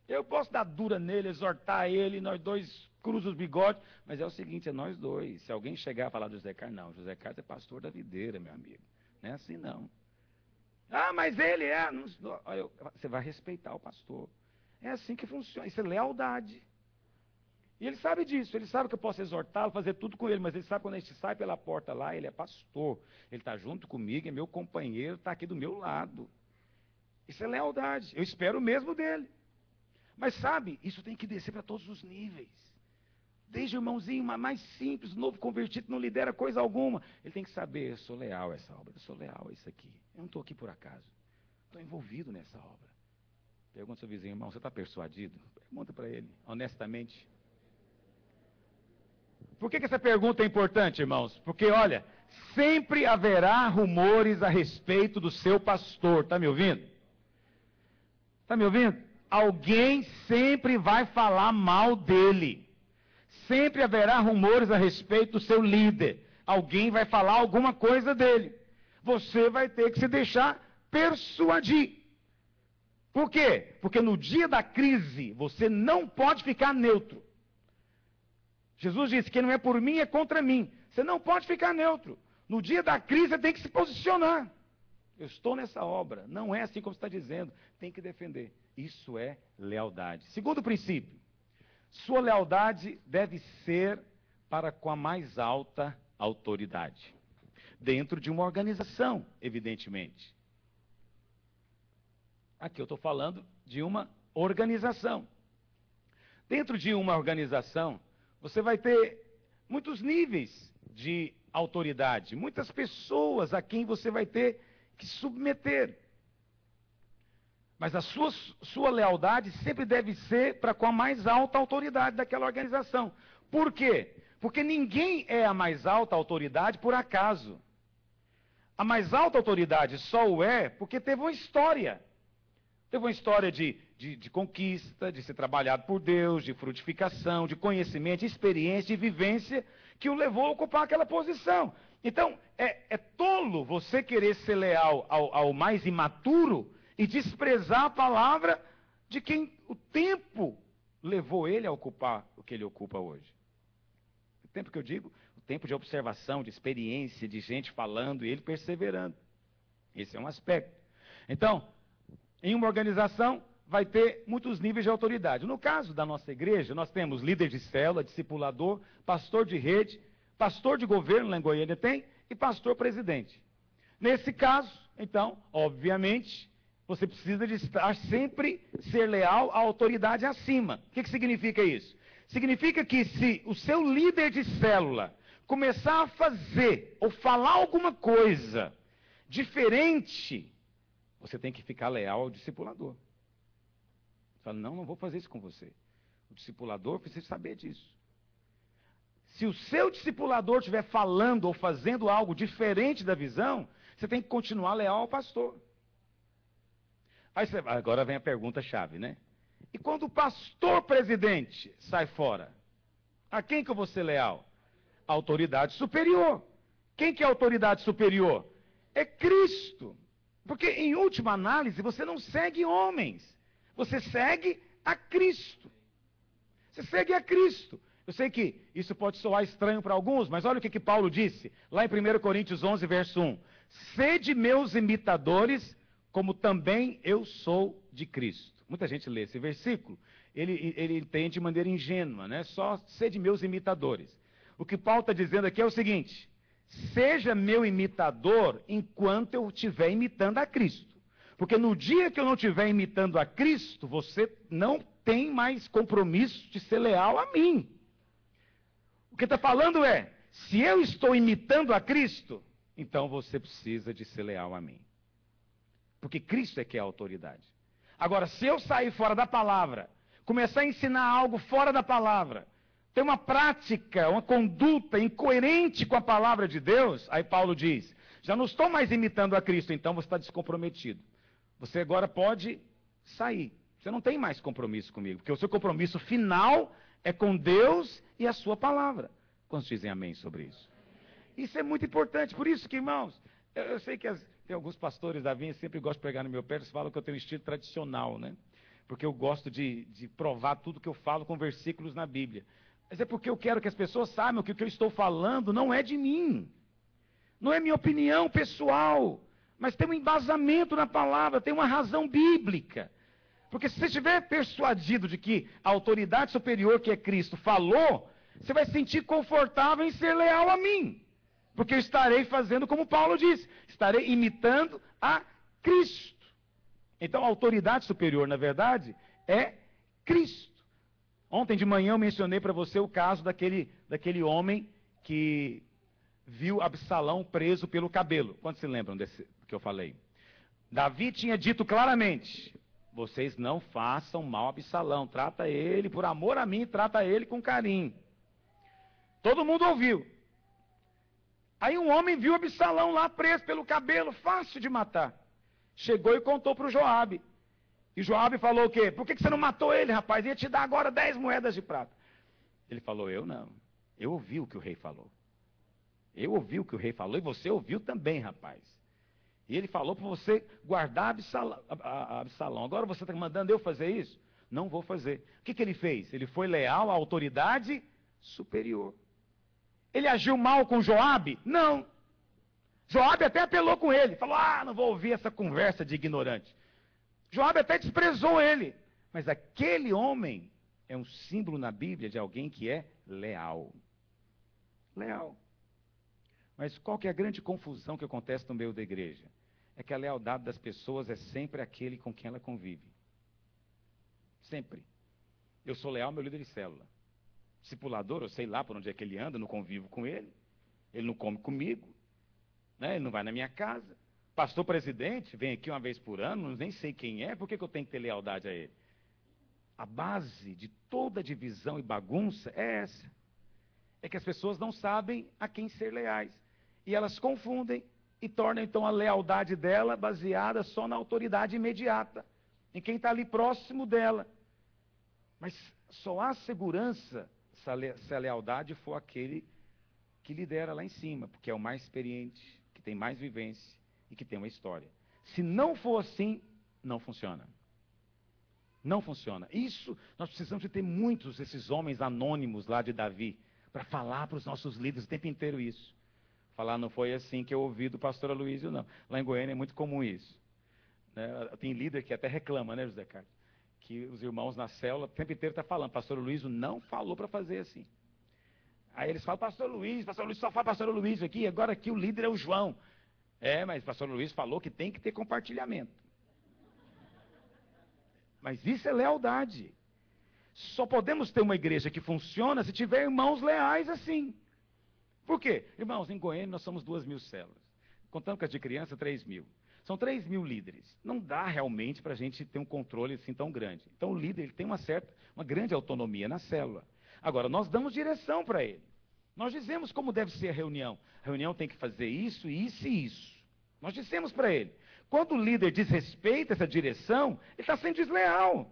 Eu posso dar dura nele, exortar ele, nós dois cruzamos os bigodes, mas é o seguinte, é nós dois. Se alguém chegar a falar do José Carlos, não, José Carlos é pastor da videira, meu amigo. Não é assim, não. Ah, mas ele é... Você vai respeitar o pastor. É assim que funciona, isso é lealdade. E ele sabe disso, ele sabe que eu posso exortá-lo, fazer tudo com ele, mas ele sabe quando a gente sai pela porta lá, ele é pastor. Ele está junto comigo, é meu companheiro, está aqui do meu lado. Isso é lealdade, eu espero o mesmo dele. Mas sabe, isso tem que descer para todos os níveis. Desde o irmãozinho mais simples, novo convertido, não lidera coisa alguma. Ele tem que saber, eu sou leal a essa obra, eu sou leal a isso aqui. Eu não estou aqui por acaso, estou envolvido nessa obra. Pergunta ao seu vizinho, irmão, você está persuadido? Pergunta para ele, honestamente. Por que essa pergunta é importante, irmãos? Porque, olha, sempre haverá rumores a respeito do seu pastor. Está me ouvindo? Está me ouvindo? Alguém sempre vai falar mal dele. Sempre haverá rumores a respeito do seu líder. Alguém vai falar alguma coisa dele. Você vai ter que se deixar persuadir. Por quê? Porque no dia da crise, você não pode ficar neutro. Jesus disse que não é por mim, é contra mim. Você não pode ficar neutro. No dia da crise, você tem que se posicionar. Eu estou nessa obra. Não é assim como você está dizendo. Tem que defender. Isso é lealdade. Segundo princípio. Sua lealdade deve ser para com a mais alta autoridade. Dentro de uma organização, evidentemente. Aqui eu estou falando de uma organização. Dentro de uma organização, você vai ter muitos níveis de autoridade, muitas pessoas a quem você vai ter que submeter. Mas a sua lealdade sempre deve ser para com a mais alta autoridade daquela organização. Por quê? Porque ninguém é a mais alta autoridade por acaso. A mais alta autoridade só o é porque teve uma história. Teve uma história de conquista, de ser trabalhado por Deus, de frutificação, de conhecimento, de experiência, de vivência, que o levou a ocupar aquela posição. Então, é tolo você querer ser leal ao mais imaturo e desprezar a palavra de quem o tempo levou ele a ocupar o que ele ocupa hoje. O tempo que eu digo, o tempo de observação, de experiência, de gente falando e ele perseverando. Esse é um aspecto. Então, em uma organização, vai ter muitos níveis de autoridade. No caso da nossa igreja, nós temos líder de célula, discipulador, pastor de rede, pastor de governo, lá em Goiânia tem, e pastor presidente. Nesse caso, então, obviamente, você precisa de estar sempre ser leal à autoridade acima. O que significa isso? Significa que se o seu líder de célula começar a fazer ou falar alguma coisa diferente Você tem que ficar leal ao discipulador. Você fala, não vou fazer isso com você. O discipulador precisa saber disso. Se o seu discipulador estiver falando ou fazendo algo diferente da visão, você tem que continuar leal ao pastor. Agora vem a pergunta-chave, né? E quando o pastor presidente sai fora, a quem que eu vou ser leal? A autoridade superior. Quem que é a autoridade superior? É Cristo. Porque, em última análise, você não segue homens. Você segue a Cristo. Você segue a Cristo. Eu sei que isso pode soar estranho para alguns, mas olha o que Paulo disse, lá em 1 Coríntios 11, verso 1. Sede meus imitadores, como também eu sou de Cristo. Muita gente lê esse versículo, ele entende de maneira ingênua, né? Só sede meus imitadores. O que Paulo está dizendo aqui é o seguinte, seja meu imitador enquanto eu estiver imitando a Cristo. Porque no dia que eu não estiver imitando a Cristo, você não tem mais compromisso de ser leal a mim. O que está falando é, se eu estou imitando a Cristo, então você precisa de ser leal a mim. Porque Cristo é que é a autoridade. Agora, se eu sair fora da palavra, começar a ensinar algo fora da palavra, ter uma prática, uma conduta incoerente com a palavra de Deus, aí Paulo diz, já não estou mais imitando a Cristo, então você está descomprometido. Você agora pode sair. Você não tem mais compromisso comigo, porque o seu compromisso final é com Deus e a sua palavra. Quantos dizem amém sobre isso? Isso é muito importante, por isso que, irmãos, eu sei que tem alguns pastores da vinha, sempre gostam de pegar no meu pé, eles falam que eu tenho um estilo tradicional, né? Porque eu gosto de provar tudo que eu falo com versículos na Bíblia. Mas é porque eu quero que as pessoas saibam que o que eu estou falando não é de mim. Não é minha opinião pessoal, mas tem um embasamento na palavra, tem uma razão bíblica. Porque se você estiver persuadido de que a autoridade superior que é Cristo falou, você vai se sentir confortável em ser leal a mim. Porque eu estarei fazendo como Paulo disse, estarei imitando a Cristo. Então a autoridade superior, na verdade, é Cristo. Ontem de manhã eu mencionei para você o caso daquele homem que viu Absalão preso pelo cabelo. Quantos se lembram desse que eu falei? Davi tinha dito claramente, vocês não façam mal a Absalão, trata ele, por amor a mim, trata ele com carinho. Todo mundo ouviu. Aí um homem viu Absalão lá preso pelo cabelo, fácil de matar. Chegou e contou para o Joabe. E Joabe falou o quê? Por que você não matou ele, rapaz? Ia te dar agora 10 moedas de prata. Ele falou, eu não. Eu ouvi o que o rei falou. Eu ouvi o que o rei falou e você ouviu também, rapaz. E ele falou para você guardar Absalão. Agora você está mandando eu fazer isso? Não vou fazer. O que ele fez? Ele foi leal à autoridade superior. Ele agiu mal com Joabe? Não. Joabe até apelou com ele. Falou, não vou ouvir essa conversa de ignorante. Joabe até desprezou ele. Mas aquele homem é um símbolo na Bíblia de alguém que é leal. Leal. Mas qual que é a grande confusão que acontece no meio da igreja? É que a lealdade das pessoas é sempre aquele com quem ela convive. Sempre. Eu sou leal ao meu líder de célula. Discipulador, eu sei lá por onde é que ele anda, não convivo com ele. Ele não come comigo. Né? Ele não vai na minha casa. Pastor presidente, vem aqui uma vez por ano, nem sei quem é, por que eu tenho que ter lealdade a ele? A base de toda divisão e bagunça é essa. É que as pessoas não sabem a quem ser leais. E elas confundem e tornam então a lealdade dela baseada só na autoridade imediata, em quem está ali próximo dela. Mas só há segurança se a lealdade for aquele que lidera lá em cima, porque é o mais experiente, que tem mais vivência e que tem uma história. Se não for assim, não funciona. Não funciona. Isso, nós precisamos de ter muitos desses homens anônimos lá de Davi, para falar para os nossos líderes o tempo inteiro isso. Falar, não foi assim que eu ouvi do pastor Aloysio, não. Lá em Goiânia é muito comum isso. Né? Tem líder que até reclama, né, José Carlos? Que os irmãos na célula o tempo inteiro estão falando, pastor Aloysio não falou para fazer assim. Aí eles falam, pastor Luiz só fala pastor Aloysio aqui, agora aqui o líder é o João. Mas o pastor Aloysio falou que tem que ter compartilhamento. Mas isso é lealdade. Só podemos ter uma igreja que funciona se tiver irmãos leais assim. Por quê? Irmãos, em Goiânia nós somos 2.000 células. Contando com as de criança, 3.000. São 3.000 líderes. Não dá realmente para a gente ter um controle assim tão grande. Então o líder ele tem uma grande autonomia na célula. Agora, nós damos direção para ele. Nós dizemos como deve ser a reunião. A reunião tem que fazer isso, isso e isso. Nós dissemos para ele. Quando o líder desrespeita essa direção, ele está sendo desleal.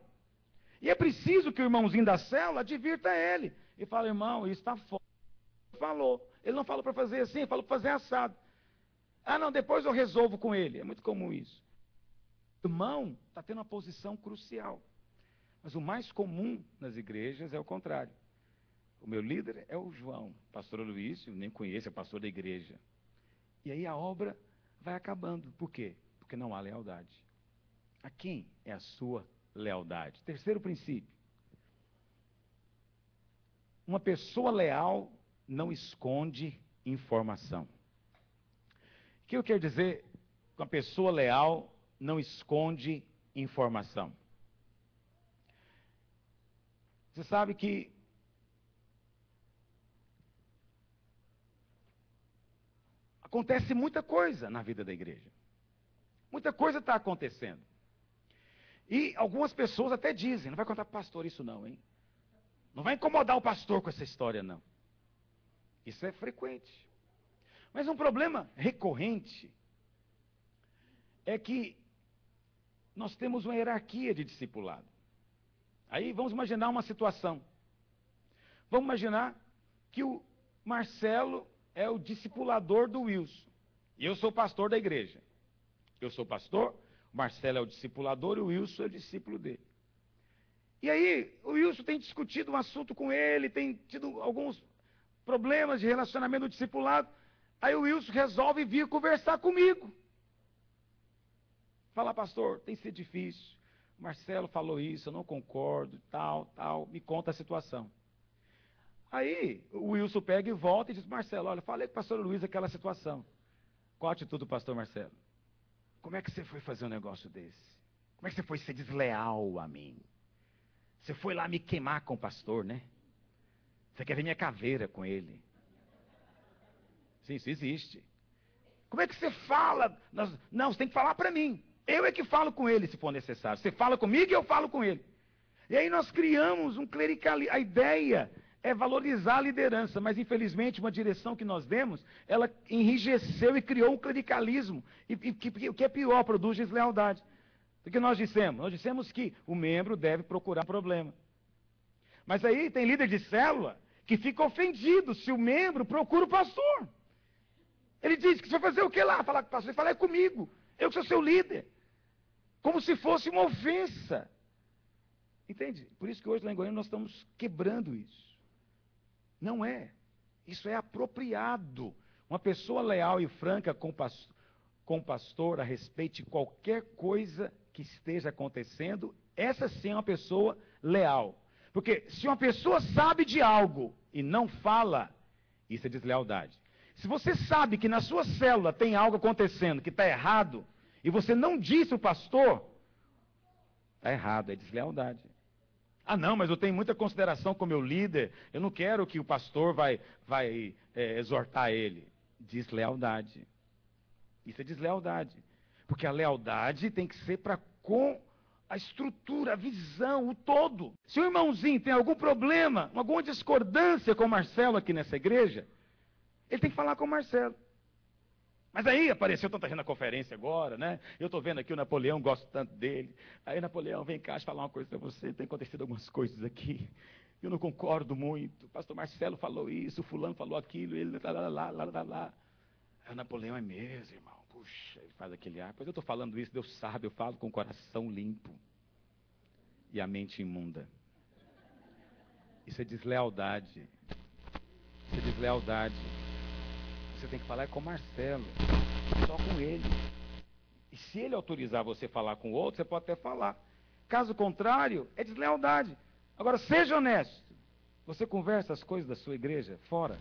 E é preciso que o irmãozinho da célula advirta ele. E fala, irmão, isso está fora. Falou. Ele não falou para fazer assim, ele falou para fazer assado. Ah, não, depois eu resolvo com ele. É muito comum isso. O irmão está tendo uma posição crucial. Mas o mais comum nas igrejas é o contrário. O meu líder é o João, pastor Luiz, eu nem conheço, é pastor da igreja. E aí a obra vai acabando. Por quê? Porque não há lealdade. A quem é a sua lealdade? Terceiro princípio. Uma pessoa leal não esconde informação. O que eu quero dizer? Uma pessoa leal não esconde informação. Você sabe que acontece muita coisa na vida da igreja. Muita coisa está acontecendo. E algumas pessoas até dizem, não vai contar para o pastor isso não, hein? Não vai incomodar o pastor com essa história, não. Isso é frequente. Mas um problema recorrente é que nós temos uma hierarquia de discipulado. Aí vamos imaginar uma situação. Vamos imaginar que o Marcelo é o discipulador do Wilson. E eu sou pastor da igreja. Eu sou pastor, o Marcelo é o discipulador e o Wilson é o discípulo dele. E aí, o Wilson tem discutido um assunto com ele, tem tido alguns problemas de relacionamento no discipulado. Aí o Wilson resolve vir conversar comigo. Fala, pastor, tem sido difícil. O Marcelo falou isso, eu não concordo, tal. Me conta a situação. Aí o Wilson pega e volta e diz, Marcelo, olha, falei com o pastor Luiz aquela situação. Qual a atitude do pastor Marcelo? Como é que você foi fazer um negócio desse? Como é que você foi ser desleal a mim? Você foi lá me queimar com o pastor, né? Você quer ver minha caveira com ele? Sim, isso existe. Como é que você fala? Não, você tem que falar para mim. Eu é que falo com ele se for necessário. Você fala comigo e eu falo com ele. E aí nós criamos um clericalismo. A ideia é valorizar a liderança, mas infelizmente uma direção que nós demos, ela enrijeceu e criou um clericalismo. E o que é pior, produz deslealdade. O que nós dissemos? Nós dissemos que o membro deve procurar problema. Mas aí tem líder de célula que fica ofendido se o membro procura o pastor. Ele diz que você vai fazer o que lá? Falar com o pastor. Ele fala, é comigo. Eu que sou seu líder. Como se fosse uma ofensa. Entende? Por isso que hoje lá em Goiânia nós estamos quebrando isso. Não é. Isso é apropriado. Uma pessoa leal e franca com o pastor a respeito de qualquer coisa que esteja acontecendo, essa sim é uma pessoa leal. Porque se uma pessoa sabe de algo e não fala, isso é deslealdade. Se você sabe que na sua célula tem algo acontecendo que está errado, e você não disse ao pastor, está errado, é deslealdade. Ah não, mas eu tenho muita consideração com o meu líder, eu não quero que o pastor vai exortar ele. Deslealdade. Isso é deslealdade. Porque a lealdade tem que ser para com a estrutura, a visão, o todo. Se o irmãozinho tem algum problema, alguma discordância com o Marcelo aqui nessa igreja, ele tem que falar com o Marcelo. Mas aí apareceu tanta gente na conferência agora, né? Eu estou vendo aqui o Napoleão, gosto tanto dele. Aí, Napoleão, vem cá, deixa eu falar uma coisa para você. Tem acontecido algumas coisas aqui. Eu não concordo muito. O pastor Marcelo falou isso, o fulano falou aquilo, ele lá. Aí o Napoleão é mesmo, irmão. Puxa, ele faz aquele ar. Pois eu estou falando isso, Deus sabe, eu falo com o coração limpo. E a mente imunda. Isso é deslealdade. Isso é deslealdade. Você tem que falar com o Marcelo, só com ele. E se ele autorizar você a falar com o outro, você pode até falar. Caso contrário, é deslealdade. Agora, seja honesto. Você conversa as coisas da sua igreja fora?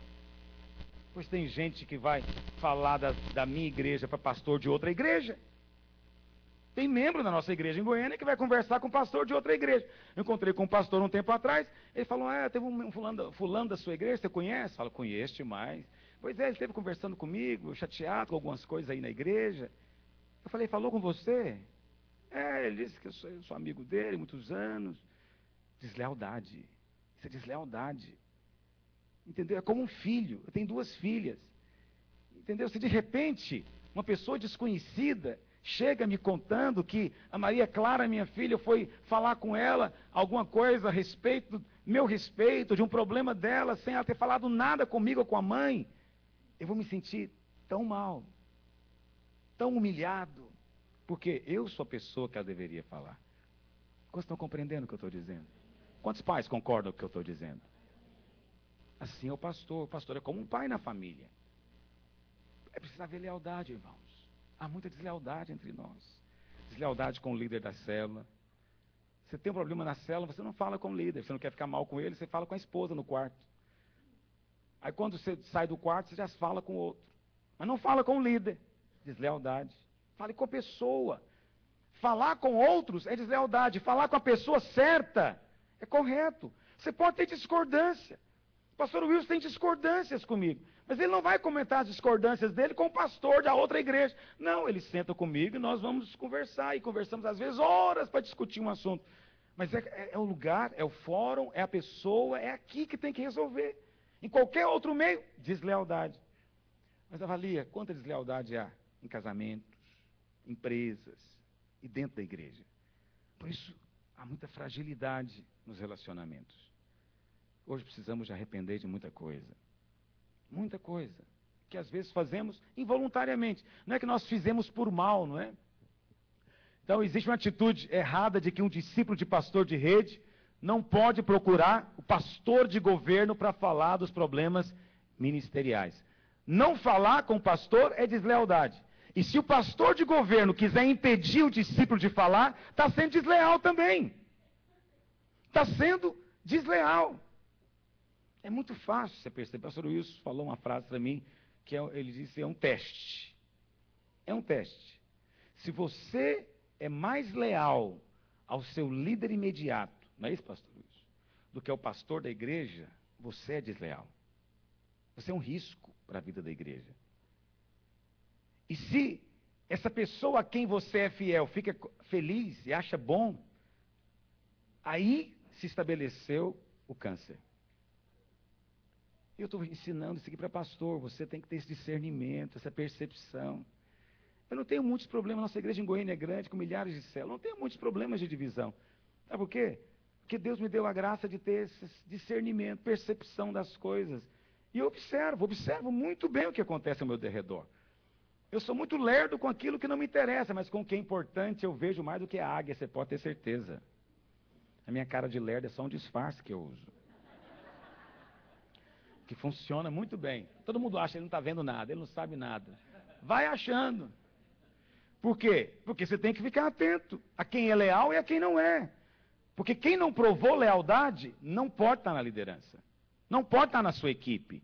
Pois tem gente que vai falar da minha igreja para pastor de outra igreja. Tem membro da nossa igreja em Goiânia que vai conversar com o pastor de outra igreja. Eu encontrei com um pastor um tempo atrás, ele falou, teve um fulano da sua igreja, você conhece? Eu falo, conheço demais. Pois é, ele esteve conversando comigo, chateado com algumas coisas aí na igreja. Eu falei, falou com você? Ele disse que eu sou amigo dele, muitos anos. Deslealdade. Isso é deslealdade. Entendeu? É como um filho. Eu tenho 2 filhas. Entendeu? Se de repente uma pessoa desconhecida chega me contando que a Maria Clara, minha filha, foi falar com ela alguma coisa a respeito, meu respeito, de um problema dela, sem ela ter falado nada comigo ou com a mãe, eu vou me sentir tão mal, tão humilhado, porque eu sou a pessoa que ela deveria falar. Quantos estão compreendendo o que eu estou dizendo? Quantos pais concordam com o que eu estou dizendo? Assim é o pastor é como um pai na família. É preciso haver lealdade, irmãos. Há muita deslealdade entre nós. Deslealdade com o líder da célula. Você tem um problema na célula, você não fala com o líder. Você não quer ficar mal com ele, você fala com a esposa no quarto. Aí quando você sai do quarto, você já fala com o outro. Mas não fala com o líder. Deslealdade. Fale com a pessoa. Falar com outros é deslealdade. Falar com a pessoa certa é correto. Você pode ter discordância. O pastor Wilson tem discordâncias comigo. Mas ele não vai comentar as discordâncias dele com o pastor da outra igreja. Não, ele senta comigo e nós vamos conversar. E conversamos às vezes horas para discutir um assunto. Mas é o lugar, é o fórum, é a pessoa, é aqui que tem que resolver. Em qualquer outro meio, deslealdade. Mas avalia quanta deslealdade há em casamentos, empresas e dentro da igreja. Por isso, há muita fragilidade nos relacionamentos. Hoje precisamos de arrepender de muita coisa. Muita coisa. Que às vezes fazemos involuntariamente. Não é que nós fizemos por mal, não é? Então existe uma atitude errada de que um discípulo de pastor de rede não pode procurar o pastor de governo para falar dos problemas ministeriais. Não falar com o pastor é deslealdade. E se o pastor de governo quiser impedir o discípulo de falar, está sendo desleal também. Está sendo desleal. É muito fácil você perceber. O pastor Wilson falou uma frase para mim, que ele disse, é um teste. É um teste. Se você é mais leal ao seu líder imediato, não é isso, pastor Wilson? Do que ao pastor da igreja, você é desleal. Você é um risco para a vida da igreja. E se essa pessoa a quem você é fiel fica feliz e acha bom, aí se estabeleceu o câncer. Eu estou ensinando isso aqui para pastor, você tem que ter esse discernimento, essa percepção. Eu não tenho muitos problemas, nossa igreja em Goiânia é grande, com milhares de células, não tenho muitos problemas de divisão. Sabe por quê? Porque Deus me deu a graça de ter esse discernimento, percepção das coisas. E eu observo muito bem o que acontece ao meu derredor. Eu sou muito lerdo com aquilo que não me interessa, mas com o que é importante eu vejo mais do que a águia, você pode ter certeza. A minha cara de lerdo é só um disfarce que eu uso. Que funciona muito bem. Todo mundo acha que ele não está vendo nada, ele não sabe nada. Vai achando. Por quê? Porque você tem que ficar atento a quem é leal e a quem não é. Porque quem não provou lealdade não pode estar na liderança. Não pode estar na sua equipe.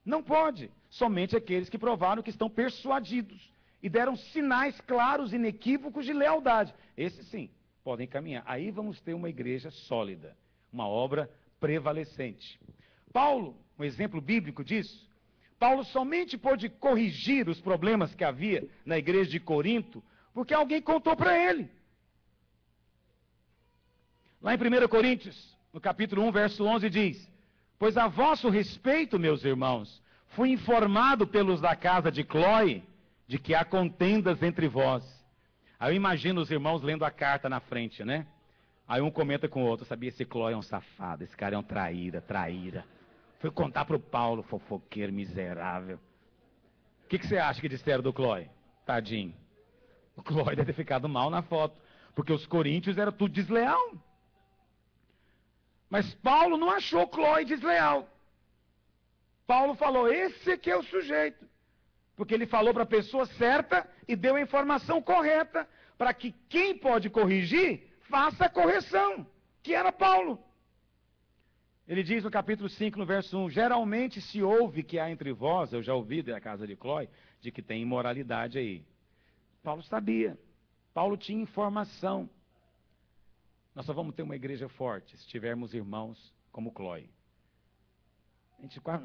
Não pode. Somente aqueles que provaram que estão persuadidos e deram sinais claros e inequívocos de lealdade. Esses sim, podem caminhar. Aí vamos ter uma igreja sólida, uma obra prevalecente. Paulo, um exemplo bíblico disso, Paulo somente pôde corrigir os problemas que havia na igreja de Corinto, porque alguém contou para ele. Lá em 1 Coríntios, no capítulo 1, verso 11, diz: pois a vosso respeito, meus irmãos, fui informado pelos da casa de Cloe, de que há contendas entre vós. Aí eu imagino os irmãos lendo a carta na frente, né? Aí um comenta com o outro, sabia, esse Cloe é um safado, esse cara é um traíra. Foi contar para o Paulo, fofoqueiro, miserável. O que você acha que disseram do Cloe? Tadinho. O Cloe deve ter ficado mal na foto, porque os coríntios eram tudo desleal. Mas Paulo não achou Cloe desleal. Paulo falou, esse aqui é o sujeito. Porque ele falou para a pessoa certa e deu a informação correta para que quem pode corrigir, faça a correção, que era Paulo. Ele diz no capítulo 5, no verso 1, geralmente se ouve que há entre vós, eu já ouvi da casa de Cloe, de que tem imoralidade aí. Paulo sabia, Paulo tinha informação. Nós só vamos ter uma igreja forte se tivermos irmãos como Cloe.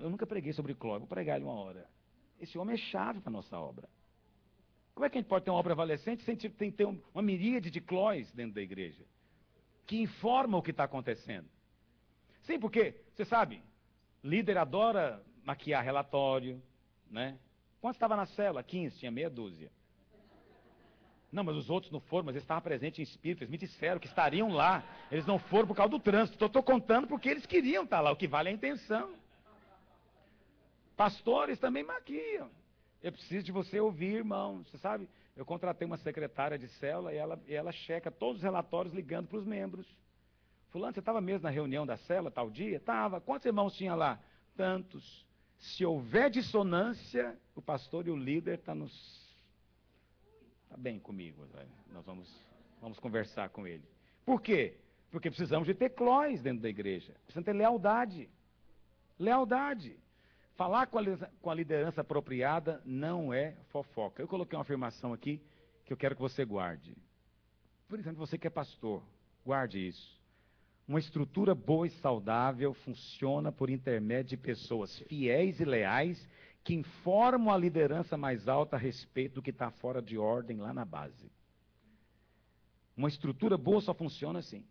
Eu nunca preguei sobre Cloe, vou pregar ele uma hora. Esse homem é chave para a nossa obra. Como é que a gente pode ter uma obra prevalecente sem ter uma miríade de clós dentro da igreja? Que informam o que está acontecendo. Sim, porque, você sabe, líder adora maquiar relatório, né? Quantos estavam na célula? 15, tinha meia dúzia. Não, mas os outros não foram, mas eles estavam presentes em espírito, eles me disseram que estariam lá. Eles não foram por causa do trânsito. Estou contando porque eles queriam estar lá, o que vale é a intenção. Pastores também maquiam. Eu preciso de você ouvir, irmão. Você sabe, eu contratei uma secretária de célula e ela checa todos os relatórios ligando para os membros. Fulano, você estava mesmo na reunião da célula, tal dia? Estava. Quantos irmãos tinha lá? Tantos. Se houver dissonância, o pastor e o líder estão nos... Está bem comigo, nós vamos conversar com ele. Por quê? Porque precisamos de ter clós dentro da igreja. Precisamos ter lealdade. Lealdade. Falar com a liderança apropriada não é fofoca. Eu coloquei uma afirmação aqui que eu quero que você guarde. Por exemplo, você que é pastor, guarde isso. Uma estrutura boa e saudável funciona por intermédio de pessoas fiéis e leais que informam a liderança mais alta a respeito do que está fora de ordem lá na base. Uma estrutura boa só funciona assim.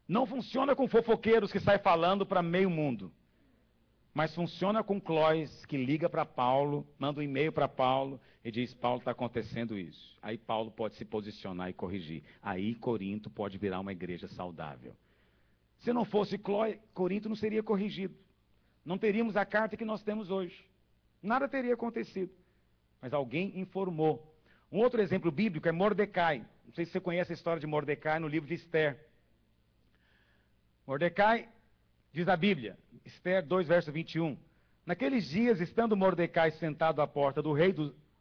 Não funciona com fofoqueiros que saem falando para meio mundo. Mas funciona com clós que liga para Paulo, manda um e-mail para Paulo e diz, Paulo, está acontecendo isso. Aí Paulo pode se posicionar e corrigir. Aí Corinto pode virar uma igreja saudável. Se não fosse clós, Corinto não seria corrigido. Não teríamos a carta que nós temos hoje. Nada teria acontecido. Mas alguém informou. Um outro exemplo bíblico é Mordecai. Não sei se você conhece a história de Mordecai no livro de Esther. Mordecai, diz a Bíblia, Esther 2, verso 21. Naqueles dias, estando Mordecai sentado à porta do rei,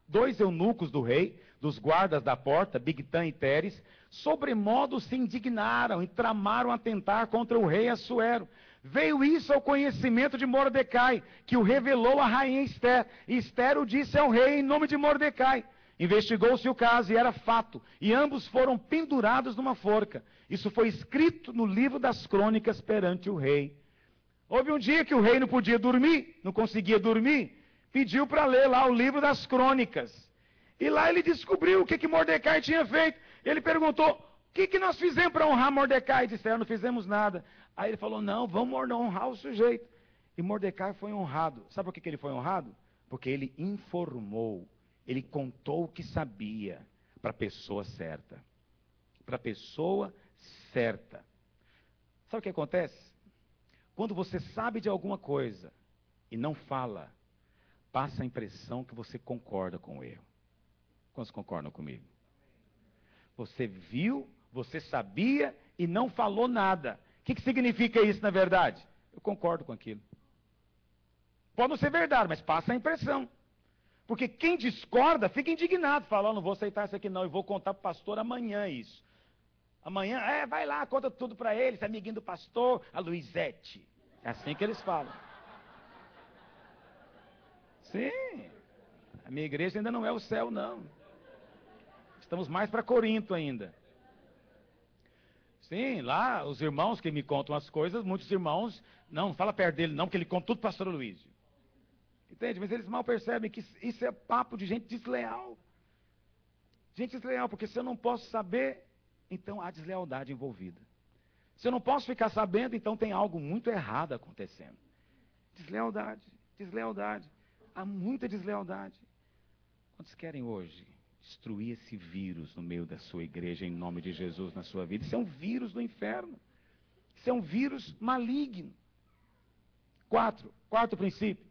dois eunucos do rei, dos guardas da porta, Bigtan e Teres, sobremodo se indignaram e tramaram atentar contra o rei Assuero. Veio isso ao conhecimento de Mordecai, que o revelou à rainha Esther. E Esther o disse ao rei em nome de Mordecai. Investigou-se o caso e era fato, e ambos foram pendurados numa forca. Isso foi escrito no livro das crônicas perante o rei. Houve um dia que o rei não podia dormir, não conseguia dormir, pediu para ler lá o livro das crônicas. E lá ele descobriu o que Mordecai tinha feito. Ele perguntou, o que nós fizemos para honrar Mordecai? Disseram, não fizemos nada. Aí ele falou, não, vamos honrar o sujeito. E Mordecai foi honrado. Sabe por que ele foi honrado? Porque ele informou, ele contou o que sabia para a pessoa certa. Para a pessoa certa. Sabe o que acontece? Quando você sabe de alguma coisa e não fala, passa a impressão que você concorda com o erro. Quantos concordam comigo? Você viu, você sabia e não falou nada. O que significa isso na verdade? Eu concordo com aquilo. Pode não ser verdade, mas passa a impressão. Porque quem discorda fica indignado, fala, não vou aceitar isso aqui não, eu vou contar para o pastor amanhã isso. Amanhã, vai lá, conta tudo para ele, esse amiguinho do pastor, a Luizete. É assim que eles falam. Sim, a minha igreja ainda não é o céu, não. Estamos mais para Corinto ainda. Sim, lá os irmãos que me contam as coisas, muitos irmãos, não fala perto dele não, porque ele conta tudo para o pastor Luiz. Entende? Mas eles mal percebem que isso é papo de gente desleal. Gente desleal, porque se eu não posso saber, então há deslealdade envolvida. Se eu não posso ficar sabendo, então tem algo muito errado acontecendo. Deslealdade, deslealdade. Há muita deslealdade. Quantos querem hoje destruir esse vírus no meio da sua igreja, em nome de Jesus, na sua vida? Isso é um vírus do inferno. Isso é um vírus maligno. Quarto princípio.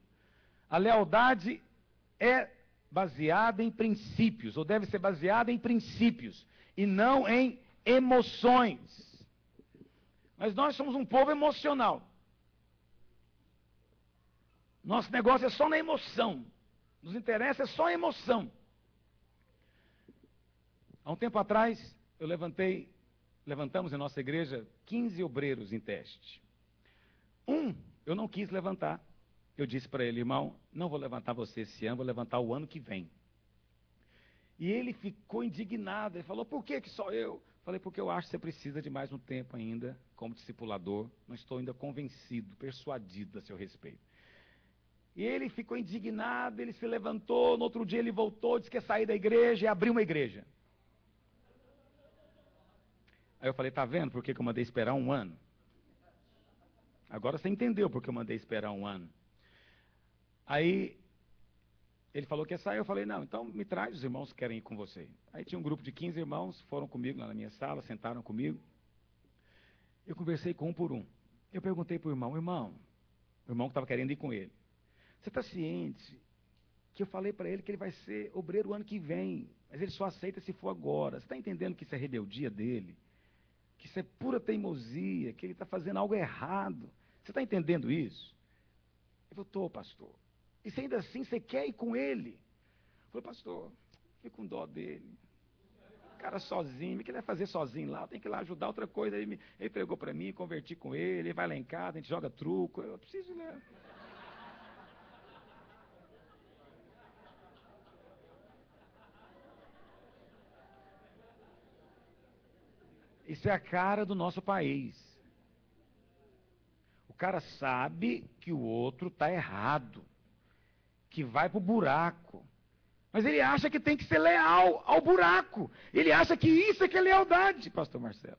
A lealdade é baseada em princípios, ou deve ser baseada em princípios, e não em emoções. Mas nós somos um povo emocional. Nosso negócio é só na emoção. Nos interessa é só a emoção. Há um tempo atrás, levantamos em nossa igreja 15 obreiros em teste. Eu não quis levantar. Eu disse para ele, irmão, não vou levantar você esse ano, vou levantar o ano que vem. E ele ficou indignado, ele falou, por que só eu? Falei, porque eu acho que você precisa de mais um tempo ainda, como discipulador, não estou ainda convencido, persuadido a seu respeito. E ele ficou indignado, ele se levantou, no outro dia ele voltou, disse que ia sair da igreja e abriu uma igreja. Aí eu falei, tá vendo por que eu mandei esperar um ano? Agora você entendeu por que eu mandei esperar um ano. Aí ele falou que ia sair, eu falei, não, então me traz os irmãos que querem ir com você. Aí tinha um grupo de 15 irmãos, foram comigo lá na minha sala, sentaram comigo. Eu conversei com um por um. Eu perguntei para o irmão que estava querendo ir com ele, você está ciente que eu falei para ele que ele vai ser obreiro o ano que vem, mas ele só aceita se for agora. Você está entendendo que isso é rebeldia dele? Que isso é pura teimosia, que ele está fazendo algo errado. Você está entendendo isso? Eu falei, estou, pastor. E se ainda assim você quer ir com ele? Eu falei, pastor, fico com dó dele. O cara sozinho, o que ele vai fazer sozinho lá? Eu tenho que ir lá ajudar outra coisa. Ele pregou para mim, converti com ele vai lá em casa, a gente joga truco. Eu preciso, né? Isso é a cara do nosso país. O cara sabe que o outro está errado, que vai para o buraco. Mas ele acha que tem que ser leal ao buraco. Ele acha que isso é que é lealdade, pastor Marcelo.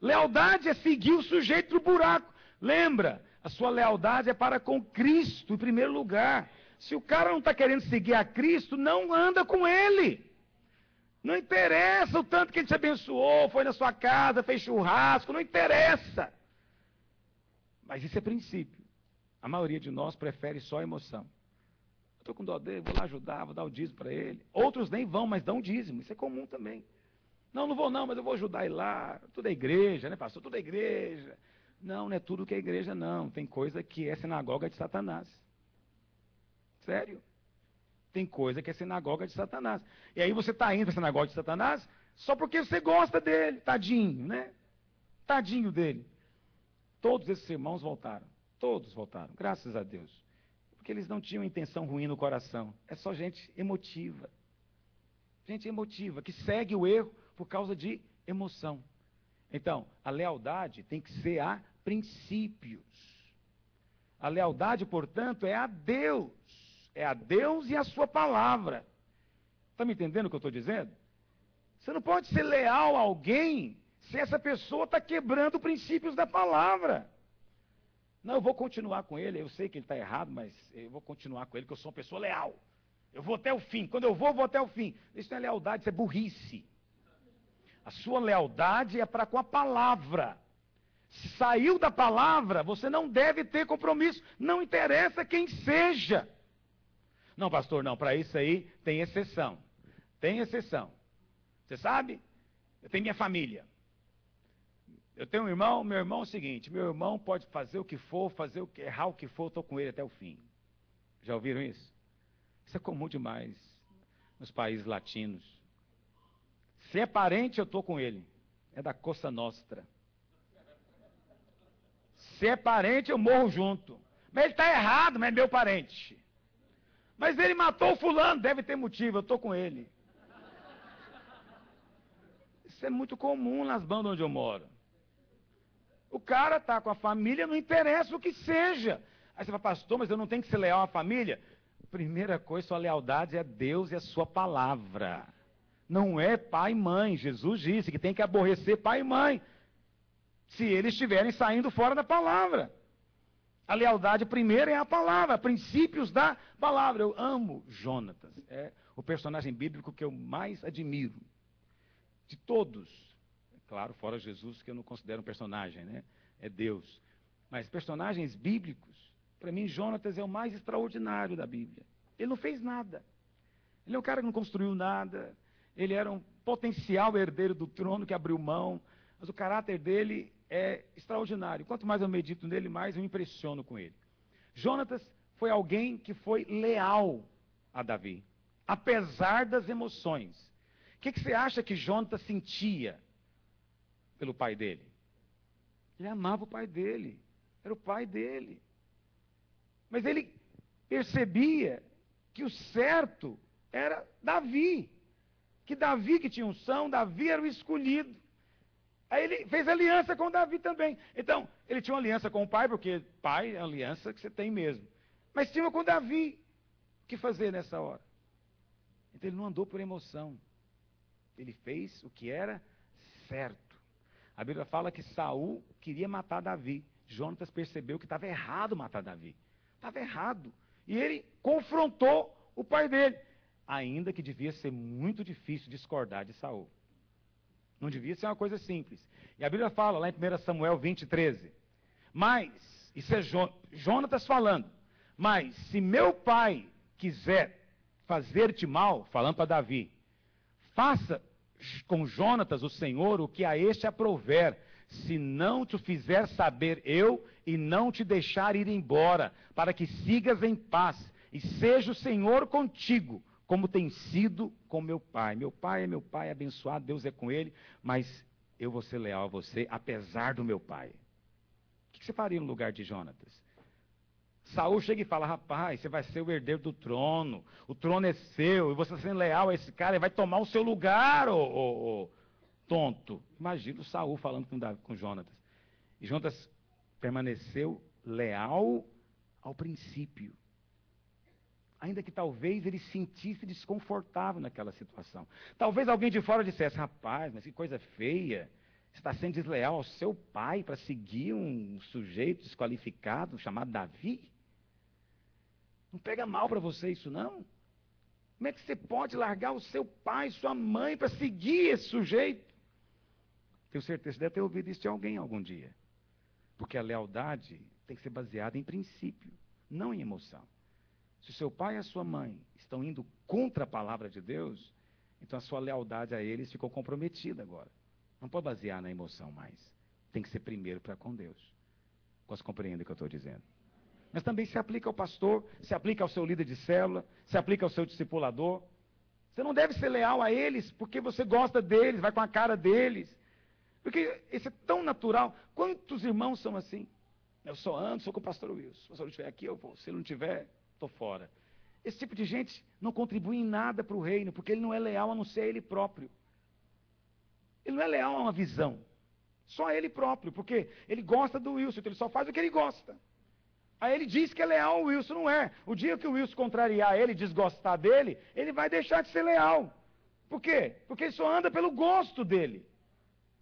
Lealdade é seguir o sujeito do buraco. Lembra, a sua lealdade é para com Cristo, em primeiro lugar. Se o cara não está querendo seguir a Cristo, não anda com ele. Não interessa o tanto que ele te abençoou, foi na sua casa, fez churrasco, não interessa. Mas isso é princípio. A maioria de nós prefere só a emoção. Eu estou com dó dele, vou lá ajudar, vou dar o dízimo para ele. Outros nem vão, mas dão dízimo, isso é comum também. Não, não vou não, mas eu vou ajudar ele lá. Tudo é igreja, né, pastor? Tudo é igreja. Não, não é tudo que é igreja, não. Tem coisa que é sinagoga de Satanás. Sério. Tem coisa que é sinagoga de Satanás. E aí você está indo para a sinagoga de Satanás só porque você gosta dele. Tadinho, né? Tadinho dele. Todos esses irmãos voltaram. Todos voltaram, graças a Deus. Porque eles não tinham intenção ruim no coração. É só gente emotiva. Gente emotiva, que segue o erro por causa de emoção. Então, a lealdade tem que ser a princípios. A lealdade, portanto, é a Deus. É a Deus e a sua palavra. Está me entendendo o que eu estou dizendo? Você não pode ser leal a alguém se essa pessoa está quebrando princípios da palavra. Não, eu vou continuar com ele, eu sei que ele está errado, mas eu vou continuar com ele, porque eu sou uma pessoa leal. Eu vou até o fim. Quando eu vou até o fim. Isso não é lealdade, isso é burrice. A sua lealdade é para com a palavra. Se saiu da palavra, você não deve ter compromisso. Não interessa quem seja. Não, pastor, não, para isso aí tem exceção. Tem exceção. Você sabe? Eu tenho minha família. Eu tenho um irmão, meu irmão é o seguinte, meu irmão pode fazer o que for, errar o que for, eu estou com ele até o fim. Já ouviram isso? Isso é comum demais nos países latinos. Se é parente, eu estou com ele. É da Cosa Nostra. Se é parente, eu morro junto. Mas ele está errado, mas é meu parente. Mas ele matou o fulano, deve ter motivo, eu estou com ele. Isso é muito comum nas bandas onde eu moro. O cara está com a família, não interessa o que seja. Aí você fala, pastor, mas eu não tenho que ser leal à família? Primeira coisa, sua lealdade é a Deus e a sua palavra. Não é pai e mãe. Jesus disse que tem que aborrecer pai e mãe, se eles estiverem saindo fora da palavra. A lealdade primeiro é a palavra, princípios da palavra. Eu amo Jonatas, é o personagem bíblico que eu mais admiro. De todos. Claro, fora Jesus, que eu não considero um personagem, né? É Deus. Mas personagens bíblicos, para mim, Jonatas é o mais extraordinário da Bíblia. Ele não fez nada. Ele é um cara que não construiu nada. Ele era um potencial herdeiro do trono que abriu mão. Mas o caráter dele é extraordinário. Quanto mais eu medito nele, mais eu me impressiono com ele. Jonatas foi alguém que foi leal a Davi, apesar das emoções. O que você acha que Jonatas sentia pelo pai dele? Ele amava o pai dele. Era o pai dele. Mas ele percebia que o certo era Davi. Que Davi que tinha unção, Davi era o escolhido. Aí ele fez aliança com Davi também. Então, ele tinha uma aliança com o pai, porque pai é a aliança que você tem mesmo. Mas tinha com Davi. O que fazer nessa hora? Então ele não andou por emoção. Ele fez o que era certo. A Bíblia fala que Saul queria matar Davi. Jonatas percebeu que estava errado matar Davi. Estava errado. E ele confrontou o pai dele. Ainda que devia ser muito difícil discordar de Saul. Não devia ser uma coisa simples. E a Bíblia fala lá em 1 Samuel 20, 13. Mas, isso é Jonatas falando. Mas, se meu pai quiser fazer-te mal, falando para Davi, faça com Jonatas, o Senhor, o que a este aprouver, se não te fizer saber eu e não te deixar ir embora, para que sigas em paz, e seja o Senhor contigo, como tem sido com meu pai. Meu pai é meu pai, abençoado, Deus é com ele, mas eu vou ser leal a você, apesar do meu pai. O que você faria no lugar de Jonatas? Saul chega e fala, rapaz, você vai ser o herdeiro do trono, o trono é seu, e você sendo leal a esse cara, ele vai tomar o seu lugar, ô tonto. Imagina o Saul falando com Jonatas. E Jonatas permaneceu leal ao princípio. Ainda que talvez ele se sentisse desconfortável naquela situação. Talvez alguém de fora dissesse, rapaz, mas que coisa feia, você está sendo desleal ao seu pai para seguir um sujeito desqualificado chamado Davi? Não pega mal para você isso, não? Como é que você pode largar o seu pai, sua mãe, para seguir esse sujeito? Tenho certeza que você deve ter ouvido isso de alguém algum dia. Porque a lealdade tem que ser baseada em princípio, não em emoção. Se o seu pai e a sua mãe estão indo contra a palavra de Deus, então a sua lealdade a eles ficou comprometida agora. Não pode basear na emoção mais. Tem que ser primeiro para com Deus. Você compreende o que eu estou dizendo? Mas também se aplica ao pastor, se aplica ao seu líder de célula, se aplica ao seu discipulador. Você não deve ser leal a eles porque você gosta deles, vai com a cara deles. Porque isso é tão natural. Quantos irmãos são assim? Eu só ando, sou com o pastor Wilson. Se o pastor estiver aqui, eu vou. Se ele não estiver, estou fora. Esse tipo de gente não contribui em nada para o reino, porque ele não é leal a não ser ele próprio. Ele não é leal a uma visão. Só ele próprio, porque ele gosta do Wilson, então ele só faz o que ele gosta. Aí ele diz que é leal ao Wilson, não é. O dia que o Wilson contrariar ele, desgostar dele, ele vai deixar de ser leal. Por quê? Porque ele só anda pelo gosto dele.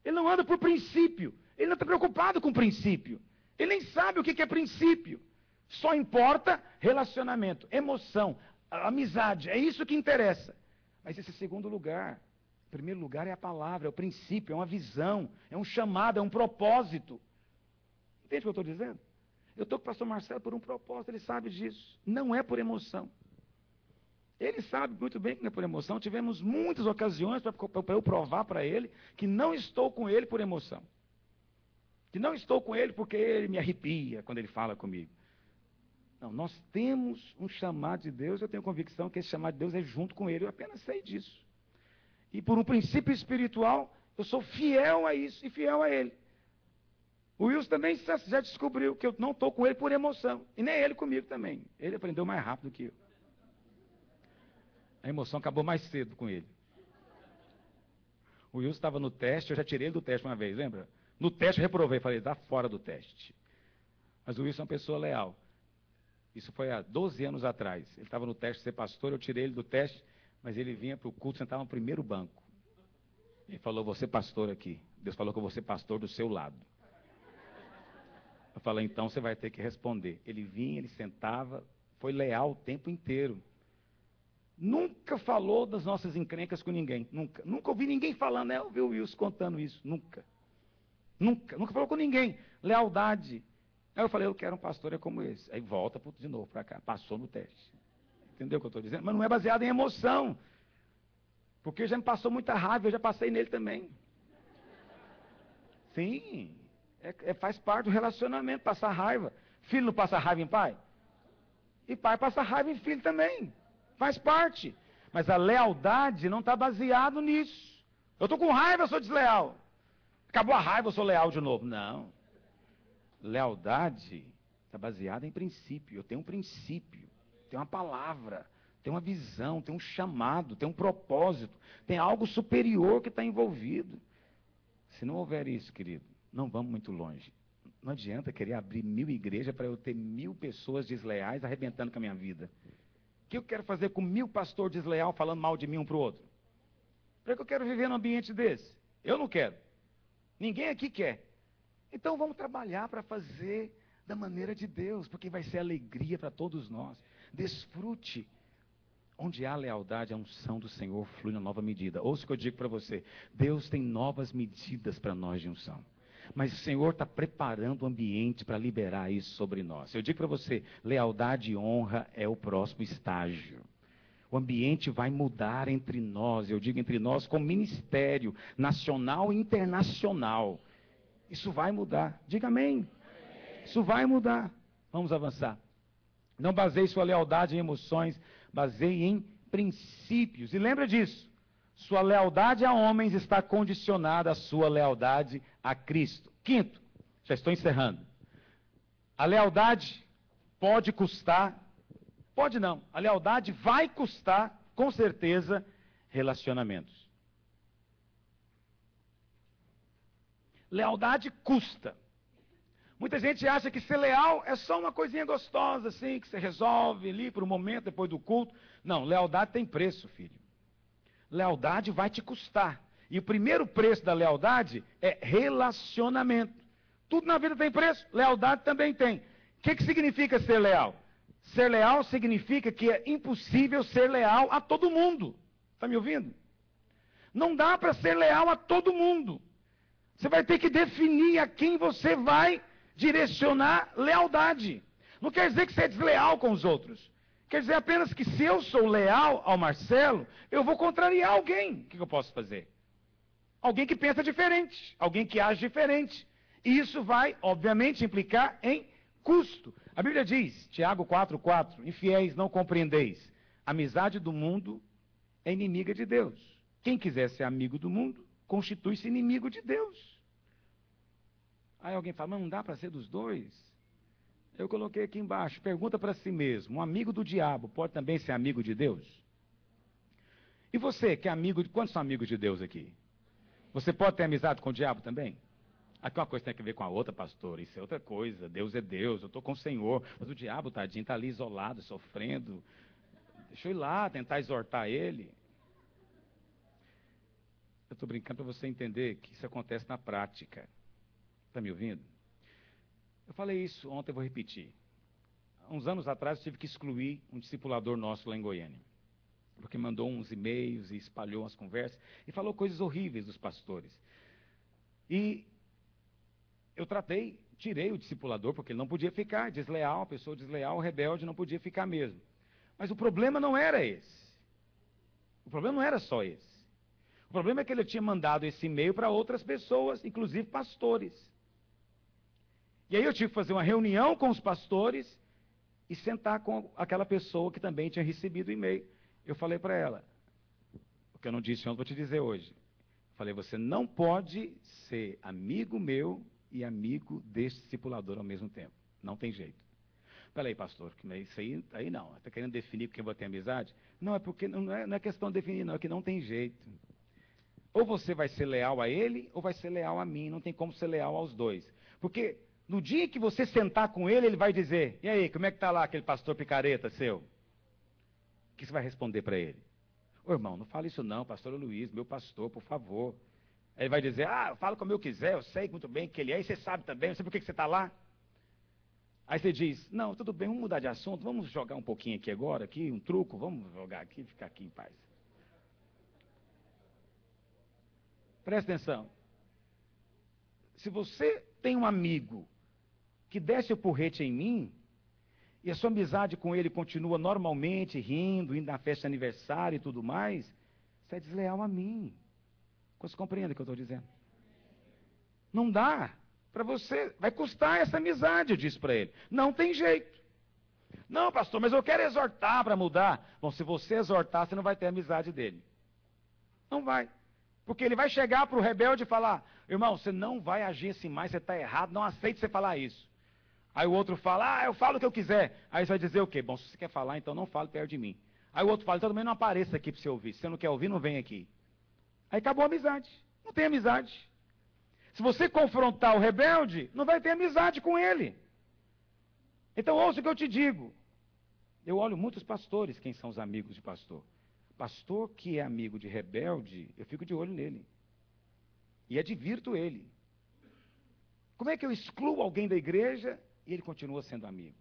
Ele não anda por princípio. Ele não está preocupado com princípio. Ele nem sabe o que é princípio. Só importa relacionamento, emoção, amizade. É isso que interessa. Mas esse é segundo lugar. O primeiro lugar é a palavra, é o princípio, é uma visão, é um chamado, é um propósito. Entende o que eu estou dizendo? Eu estou com o pastor Marcelo por um propósito, ele sabe disso. Não é por emoção. Ele sabe muito bem que não é por emoção. Tivemos muitas ocasiões para eu provar para ele que não estou com ele por emoção. Que não estou com ele porque ele me arrepia quando ele fala comigo. Não, nós temos um chamado de Deus, eu tenho convicção que esse chamado de Deus é junto com ele, eu apenas sei disso. E por um princípio espiritual, eu sou fiel a isso e fiel a ele. O Wilson também já descobriu que eu não estou com ele por emoção. E nem ele comigo também. Ele aprendeu mais rápido que eu. A emoção acabou mais cedo com ele. O Wilson estava no teste, eu já tirei ele do teste uma vez, lembra? No teste eu reprovei, falei, está fora do teste. Mas o Wilson é uma pessoa leal. Isso foi há 12 anos atrás. Ele estava no teste de ser pastor, eu tirei ele do teste, mas ele vinha para o culto, sentava no primeiro banco. Ele falou, vou ser pastor aqui. Deus falou que eu vou ser pastor do seu lado. Eu falei, então você vai ter que responder. Ele vinha, ele sentava, foi leal o tempo inteiro. Nunca falou das nossas encrencas com ninguém. Nunca. Nunca ouvi ninguém falando, eu ouvi o Wilson contando isso. Nunca. Nunca falou com ninguém. Lealdade. Aí eu falei, eu quero um pastor como esse. Aí volta de novo para cá. Passou no teste. Entendeu o que eu estou dizendo? Mas não é baseado em emoção. Porque já me passou muita raiva, eu já passei nele também. Sim. Faz parte do relacionamento, passar raiva. Filho não passa raiva em pai? E pai passa raiva em filho também. Faz parte. Mas a lealdade não está baseado nisso. Eu estou com raiva, eu sou desleal. Acabou a raiva, eu sou leal de novo. Não. Lealdade está baseada em princípio. Eu tenho um princípio, tenho uma palavra, tenho uma visão, tenho um chamado, tenho um propósito. Tem algo superior que está envolvido. Se não houver isso, querido, não vamos muito longe. Não adianta querer abrir 1000 igrejas para eu ter 1000 pessoas desleais arrebentando com a minha vida. O que eu quero fazer com 1000 pastores desleais falando mal de mim um para o outro? Para que eu quero viver num ambiente desse? Eu não quero. Ninguém aqui quer. Então vamos trabalhar para fazer da maneira de Deus, porque vai ser alegria para todos nós. Desfrute. Onde há lealdade, a unção do Senhor flui na nova medida. Ouça o que eu digo para você. Deus tem novas medidas para nós de unção. Mas o Senhor está preparando o ambiente para liberar isso sobre nós. Eu digo para você, lealdade e honra é o próximo estágio. O ambiente vai mudar entre nós, eu digo entre nós, como ministério nacional e internacional. Isso vai mudar. Diga amém. Isso vai mudar. Vamos avançar. Não baseie sua lealdade em emoções, baseie em princípios. E lembra disso. Sua lealdade a homens está condicionada à sua lealdade a Cristo. Quinto, já estou encerrando. A lealdade pode custar, pode não, a lealdade vai custar, com certeza, relacionamentos. Lealdade custa. Muita gente acha que ser leal é só uma coisinha gostosa, assim, que você resolve ali por um momento, depois do culto. Não, lealdade tem preço, filho. Lealdade vai te custar. E o primeiro preço da lealdade é relacionamento. Tudo na vida tem preço, lealdade também tem. O que significa ser leal? Ser leal significa que é impossível ser leal a todo mundo. Está me ouvindo? Não dá para ser leal a todo mundo. Você vai ter que definir a quem você vai direcionar lealdade. Não quer dizer que você é desleal com os outros. Quer dizer apenas que se eu sou leal ao Marcelo, eu vou contrariar alguém. O que eu posso fazer? Alguém que pensa diferente, alguém que age diferente. E isso vai, obviamente, implicar em custo. A Bíblia diz, Tiago 4,4, infiéis, não compreendeis. A amizade do mundo é inimiga de Deus. Quem quiser ser amigo do mundo, constitui-se inimigo de Deus. Aí alguém fala, mas não dá para ser dos dois? Eu coloquei aqui embaixo, pergunta para si mesmo, um amigo do diabo pode também ser amigo de Deus? E você, que é amigo de... Quantos são amigos de Deus aqui? Você pode ter amizade com o diabo também? Aqui uma coisa tem a ver com a outra, pastor, isso é outra coisa, Deus é Deus, eu estou com o Senhor, mas o diabo, tadinho, está ali isolado, sofrendo. Deixa eu ir lá tentar exortar ele. Eu estou brincando para você entender que isso acontece na prática. Está me ouvindo? Eu falei isso ontem, eu vou repetir. Há uns anos atrás eu tive que excluir um discipulador nosso lá em Goiânia. Porque mandou uns e-mails e espalhou umas conversas e falou coisas horríveis dos pastores. E eu tirei o discipulador, porque ele não podia ficar desleal, pessoa desleal, rebelde, não podia ficar mesmo. Mas o problema não era esse. O problema não era só esse. O problema é que ele tinha mandado esse e-mail para outras pessoas, inclusive pastores. E aí eu tive que fazer uma reunião com os pastores e sentar com aquela pessoa que também tinha recebido o e-mail. Eu falei para ela, o que eu não disse ontem, vou te dizer hoje. Falei, você não pode ser amigo meu e amigo deste discipulador ao mesmo tempo. Não tem jeito. Falei, pastor, isso aí não. Está querendo definir com quem eu vou ter amizade? Não, é porque não é questão de definir, não. É que não tem jeito. Ou você vai ser leal a ele, ou vai ser leal a mim. Não tem como ser leal aos dois. Porque no dia que você sentar com ele, ele vai dizer, e aí, como é que está lá aquele pastor picareta seu? O que você vai responder para ele? Ô irmão, não fala isso não, pastor Luiz, meu pastor, por favor. Aí ele vai dizer, eu falo como eu quiser, eu sei muito bem que ele é, e você sabe também, não sei por que você está lá. Aí você diz, não, tudo bem, vamos mudar de assunto, vamos jogar um pouquinho aqui agora, aqui, um truco, vamos jogar aqui, ficar aqui em paz. Presta atenção. Se você tem um amigo que desce o porrete em mim, e a sua amizade com ele continua normalmente, rindo, indo na festa de aniversário e tudo mais, você é desleal a mim. Você compreende o que eu estou dizendo? Não dá para você, vai custar essa amizade, eu disse para ele. Não tem jeito. Não, pastor, mas eu quero exortar para mudar. Bom, se você exortar, você não vai ter amizade dele. Não vai. Porque ele vai chegar para o rebelde e falar, irmão, você não vai agir assim mais, você está errado, não aceite você falar isso. Aí o outro fala, eu falo o que eu quiser. Aí você vai dizer o quê? Bom, se você quer falar, então não fale perto de mim. Aí o outro fala, então também não apareça aqui para você ouvir. Se você não quer ouvir, não vem aqui. Aí acabou a amizade. Não tem amizade. Se você confrontar o rebelde, não vai ter amizade com ele. Então ouça o que eu te digo. Eu olho muitos pastores, quem são os amigos de pastor. Pastor que é amigo de rebelde, eu fico de olho nele. E advirto ele. Como é que eu excluo alguém da igreja e ele continua sendo amigo?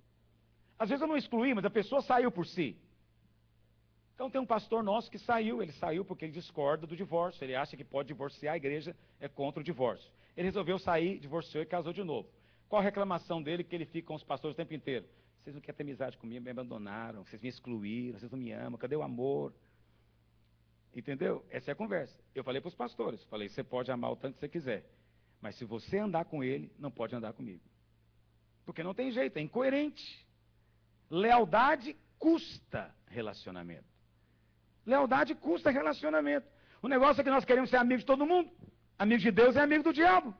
Às vezes eu não excluí, mas a pessoa saiu por si. Então tem um pastor nosso que saiu, ele saiu porque ele discorda do divórcio, ele acha que pode divorciar, a igreja é contra o divórcio. Ele resolveu sair, divorciou e casou de novo. Qual a reclamação dele? Que ele fica com os pastores o tempo inteiro. Vocês não querem ter amizade comigo, me abandonaram, vocês me excluíram, vocês não me amam, cadê o amor? Entendeu? Essa é a conversa. Eu falei para os pastores, falei, você pode amar o tanto que você quiser, mas se você andar com ele, não pode andar comigo. Porque não tem jeito, é incoerente. Lealdade custa relacionamento. Lealdade custa relacionamento. O negócio é que nós queremos ser amigos de todo mundo. Amigo de Deus é amigo do diabo.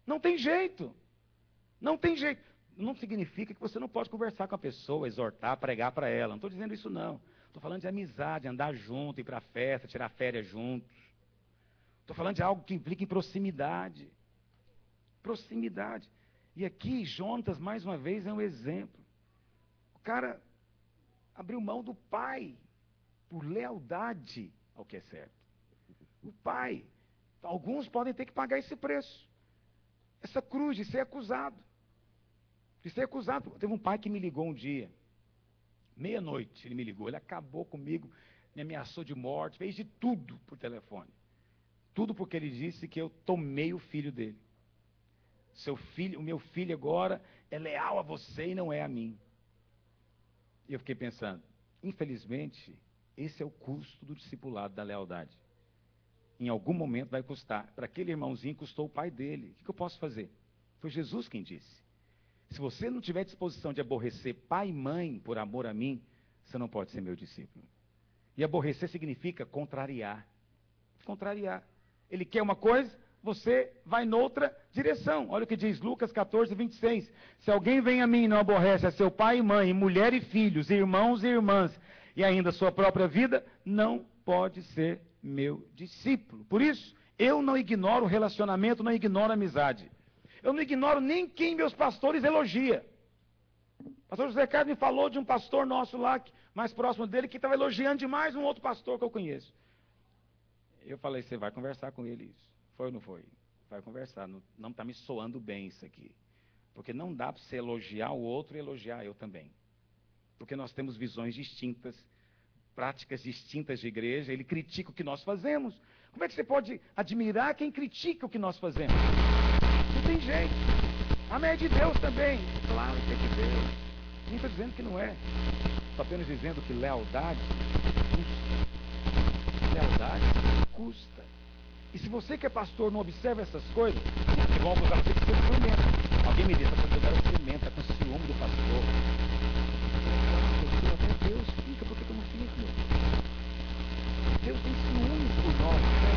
Não tem jeito. Não tem jeito. Não significa que você não pode conversar com a pessoa, exortar, pregar para ela. Não estou dizendo isso não. Estou falando de amizade, andar junto, ir para a festa, tirar férias juntos. Estou falando de algo que implica em proximidade. Proximidade. E aqui, Jonatas, mais uma vez, é um exemplo. O cara abriu mão do pai por lealdade ao que é certo. O pai. Alguns podem ter que pagar esse preço. Essa cruz de ser acusado. De ser acusado. Teve um pai que me ligou um dia. Meia-noite ele me ligou. Ele acabou comigo, me ameaçou de morte, fez de tudo por telefone. Tudo porque ele disse que eu tomei o filho dele. O meu filho agora é leal a você e não é a mim. E eu fiquei pensando, infelizmente, esse é o custo do discipulado da lealdade. Em algum momento vai custar. Para aquele irmãozinho custou o pai dele. O que eu posso fazer? Foi Jesus quem disse. Se você não tiver disposição de aborrecer pai e mãe por amor a mim, você não pode ser meu discípulo. E aborrecer significa contrariar. Contrariar. Ele quer uma coisa, você vai noutra direção. Olha o que diz Lucas 14, 26. Se alguém vem a mim e não aborrece a seu pai e mãe, mulher e filhos, irmãos e irmãs, e ainda a sua própria vida, não pode ser meu discípulo. Por isso, eu não ignoro o relacionamento, não ignoro a amizade. Eu não ignoro nem quem meus pastores elogia. O pastor José Carlos me falou de um pastor nosso lá, mais próximo dele, que estava elogiando demais um outro pastor que eu conheço. Eu falei, você vai conversar com ele isso. Foi ou não foi? Vai conversar, não está me soando bem isso aqui. Porque não dá para você elogiar o outro e elogiar eu também. Porque nós temos visões distintas, práticas distintas de igreja, ele critica o que nós fazemos. Como é que você pode admirar quem critica o que nós fazemos? Não tem jeito. A é de Deus também. Claro que é de Deus. Nem estou dizendo que não é. Estou apenas dizendo que lealdade custa. Lealdade custa. E se você que é pastor não observa essas coisas, é bom acusar você de ser ciumento. Alguém me disse, você era ciumento, está com ciúme do pastor. Até Deus fica, por que eu não fico? Deus tem ciúmes por nós. Né?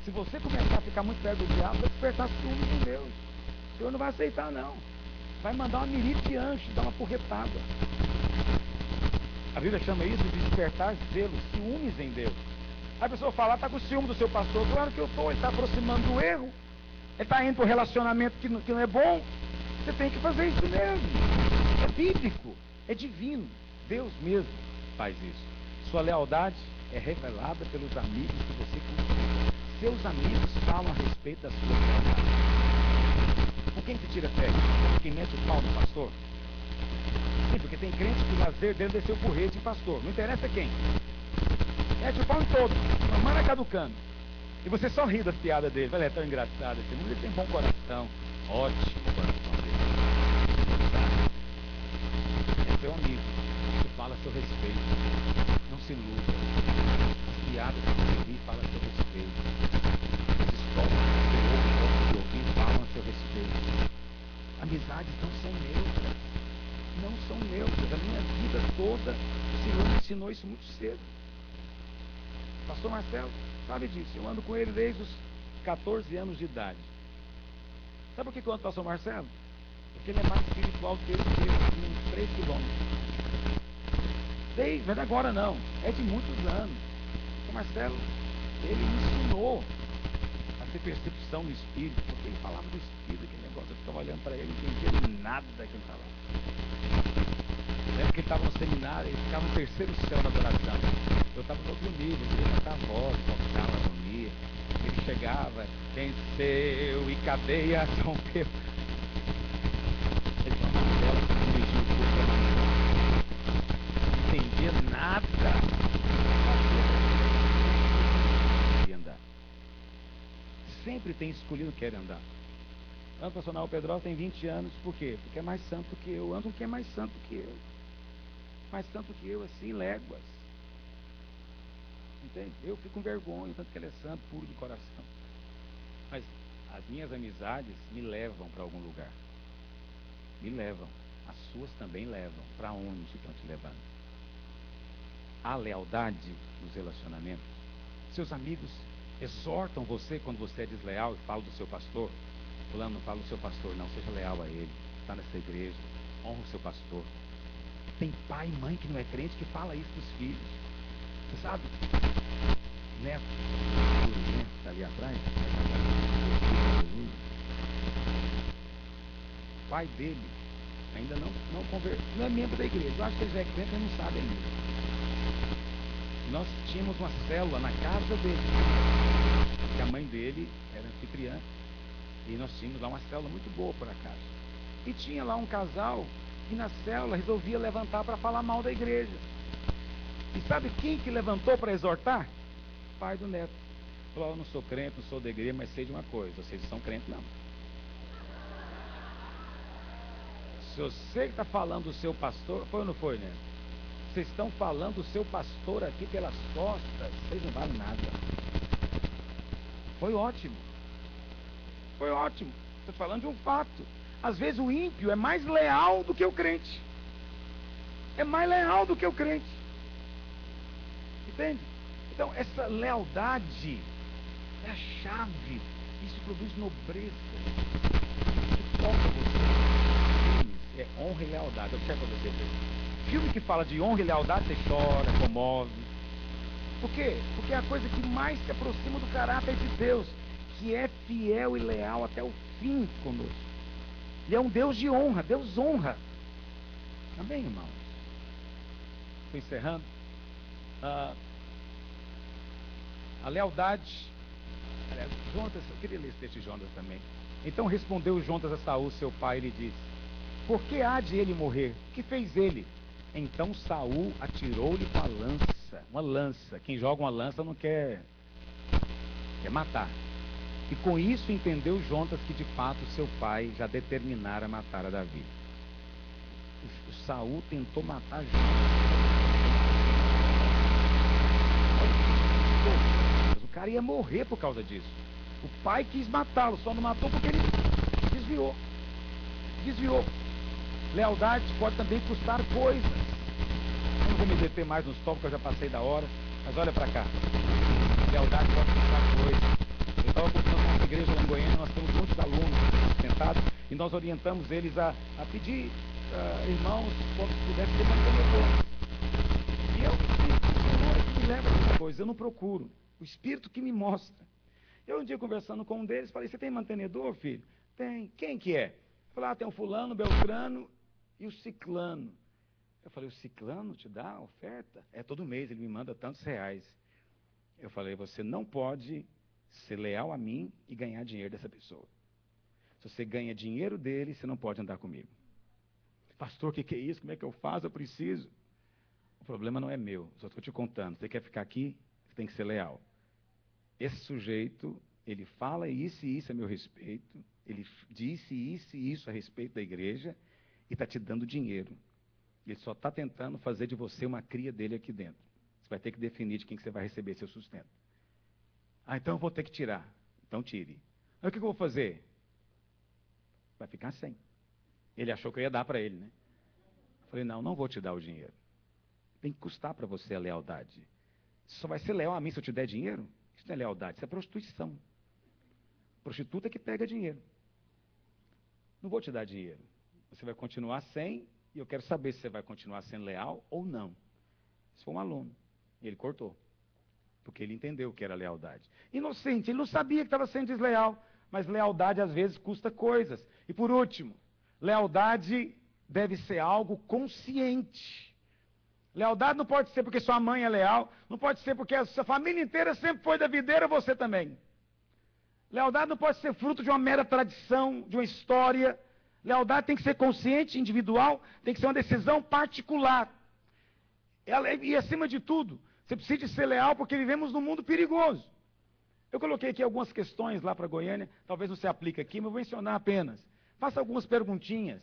Se você começar a ficar muito perto do diabo, vai despertar ciúmes em Deus. O Senhor não vai aceitar, não. Vai mandar uma milícia de anjos, dar uma porretada. A Bíblia chama isso de despertar zelo, ciúmes em Deus. Aí a pessoa fala, está com ciúme do seu pastor. Claro que eu estou, ele está aproximando do erro. Ele está indo para um relacionamento que não é bom. Você tem que fazer isso mesmo. É bíblico, é divino. Deus mesmo faz isso. Sua lealdade é revelada pelos amigos que você cultiva. Seus amigos falam a respeito da sua lealdade. Com quem se tira férias? Quem mete o pau no pastor? Sim, porque tem crente que o lazer dele desceu por rede de pastor. Não interessa quem. Mete o pau em todos. Mamãe é caducando. E você só ri das piadas dele. Ele é tão engraçado. Esse mundo tem bom coração. Ótimo coração dele. É seu amigo. Que fala a seu respeito. Não se iluda. As piadas que você ri falam a seu respeito. As histórias que você ouve, gosta de ouvir, falam a seu respeito. Amizades não são neutras. Não são neutras. A minha vida toda, o Senhor me ensinou isso muito cedo. Pastor Marcelo sabe disso. Eu ando com ele desde os 14 anos de idade. Sabe por que eu ando com o pastor Marcelo? Porque ele é mais espiritual que ele, uns 3 quilômetros. Não é de agora não, é de muitos anos. O pastor Marcelo, ele me ensinou a ter percepção no espírito, porque ele falava do espírito, aquele negócio, eu ficava olhando para ele, não entendia nada que ele falava. Lembra que ele estava no seminário, ele ficava no terceiro céu na adoração. Eu estava no outro nível, ele ia cantar a voz, tocar, harmonia. Ele chegava, venceu e cadeia rompeu. Ele falava dela, dirigiu o corpo da maçã. Não entendia nada. Sempre tem escolhido querer andar. O pastor Pedro tem 20 anos, por quê? Porque é mais santo que eu. Ando com quem é mais santo que eu. Mais santo que eu, assim, léguas. Entende? Eu fico com vergonha, tanto que ele é santo, puro de coração. Mas as minhas amizades me levam para algum lugar. Me levam. As suas também levam. Para onde estão te levando? Há lealdade nos relacionamentos. Seus amigos exortam você quando você é desleal e fala do seu pastor. Fulano, não fala do seu pastor, não, seja leal a ele. Está nessa igreja, honra o seu pastor. Tem pai e mãe que não é crente que fala isso para os filhos. Você sabe? Neto, está ali atrás. O pai dele ainda não converteu, não é membro da igreja. Eu acho que ele já é crente, mas não sabe ainda. Nós tínhamos uma célula na casa dele, porque a mãe dele era anfitriã, e nós tínhamos lá uma célula muito boa por acaso. E tinha lá um casal que na célula resolvia levantar para falar mal da igreja. E sabe quem que levantou para exortar? O pai do neto. Falou, eu não sou crente, não sou da igreja, mas sei de uma coisa, vocês são crentes não. Se você que está falando do seu pastor, foi ou não foi, neto? Vocês estão falando do seu pastor aqui pelas costas, vocês não valem nada. Foi ótimo. Foi ótimo. Estou falando de um fato. Às vezes o ímpio é mais leal do que o crente. É mais leal do que o crente. Entende? Então, essa lealdade é a chave. Isso produz nobreza. Que toca você. É honra e lealdade. Observe para você ver. Filme que fala de honra e lealdade, você chora, comove. Por quê? Porque é a coisa que mais se aproxima do caráter de Deus, que é fiel e leal até o fim conosco. Ele é um Deus de honra, Deus honra. Amém, irmãos? Estou encerrando. A lealdade. Aliás, Jonas, eu queria ler esse texto de Jonas também. Então respondeu Jonas a Saul, seu pai, e lhe disse: por que há de ele morrer? O que fez ele? Então Saul atirou-lhe uma lança. Quem joga uma lança não quer matar. E com isso entendeu Jonas que de fato seu pai já determinara matar a Davi. O Saul tentou matar Jonas. Mas o cara ia morrer por causa disso. O pai quis matá-lo, só não matou porque ele desviou. Lealdade pode também custar coisas. Eu não vou me deter mais nos tópicos, eu já passei da hora. Mas olha para cá. Lealdade pode custar coisas. Eu estava conversando com uma igreja lá em Goiânia, nós temos muitos alunos sentados e nós orientamos eles a pedir, irmãos, como se pudesse ter mantenedor. E o Senhor me leva a essa coisa, eu não procuro. O Espírito que me mostra. Eu um dia conversando com um deles, falei, você tem mantenedor, filho? Tem. Quem que é? Falei, tem o fulano, Beltrano e o ciclano. Eu falei, o ciclano te dá a oferta? É todo mês, ele me manda tantos reais. Eu falei, você não pode ser leal a mim e ganhar dinheiro dessa pessoa. Se você ganha dinheiro dele, você não pode andar comigo. Pastor, o que é isso? Como é que eu faço? Eu preciso. O problema não é meu, só estou te contando. Você quer ficar aqui? Você tem que ser leal. Esse sujeito, ele fala isso e isso a meu respeito. Ele disse isso e isso a respeito da igreja e está te dando dinheiro. Ele só está tentando fazer de você uma cria dele aqui dentro. Você vai ter que definir de quem que você vai receber seu sustento. Então eu vou ter que tirar. Então tire. Aí o que eu vou fazer? Vai ficar sem. Ele achou que eu ia dar para ele, né? Eu falei, não vou te dar o dinheiro. Tem que custar para você a lealdade. Você só vai ser leal a mim se eu te der dinheiro? Isso não é lealdade, isso é prostituição. Prostituta que pega dinheiro. Não vou te dar dinheiro. Você vai continuar sem, e eu quero saber se você vai continuar sendo leal ou não. Isso foi um aluno. E ele cortou. porque ele entendeu o que era lealdade. Inocente, ele não sabia que estava sendo desleal, mas lealdade às vezes custa coisas. E por último, lealdade deve ser algo consciente. Lealdade não pode ser porque sua mãe é leal, não pode ser porque a sua família inteira sempre foi da videira, você também. Lealdade não pode ser fruto de uma mera tradição, de uma história. Lealdade tem que ser consciente, individual, tem que ser uma decisão particular. E acima de tudo, você precisa de ser leal porque vivemos num mundo perigoso. Eu coloquei aqui algumas questões lá para Goiânia, talvez não se aplique aqui, mas vou mencionar apenas. Faça algumas perguntinhas.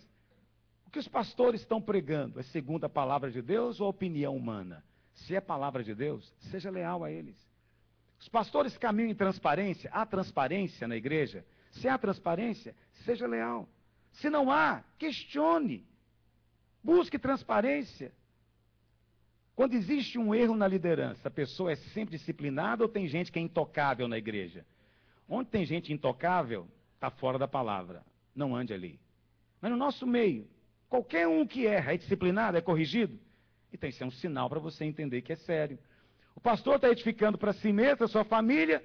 O que os pastores estão pregando? É segundo a palavra de Deus ou a opinião humana? Se é palavra de Deus, seja leal a eles. Os pastores caminham em transparência? Há transparência na igreja? Se há transparência, seja leal. Se não há, questione. Busque transparência. Quando existe um erro na liderança, a pessoa é sempre disciplinada ou tem gente que é intocável na igreja? Onde tem gente intocável, está fora da palavra. Não ande ali. Mas no nosso meio, qualquer um que erra é disciplinado, é corrigido? Então isso é um sinal para você entender que é sério. O pastor está edificando para si mesmo, para sua família,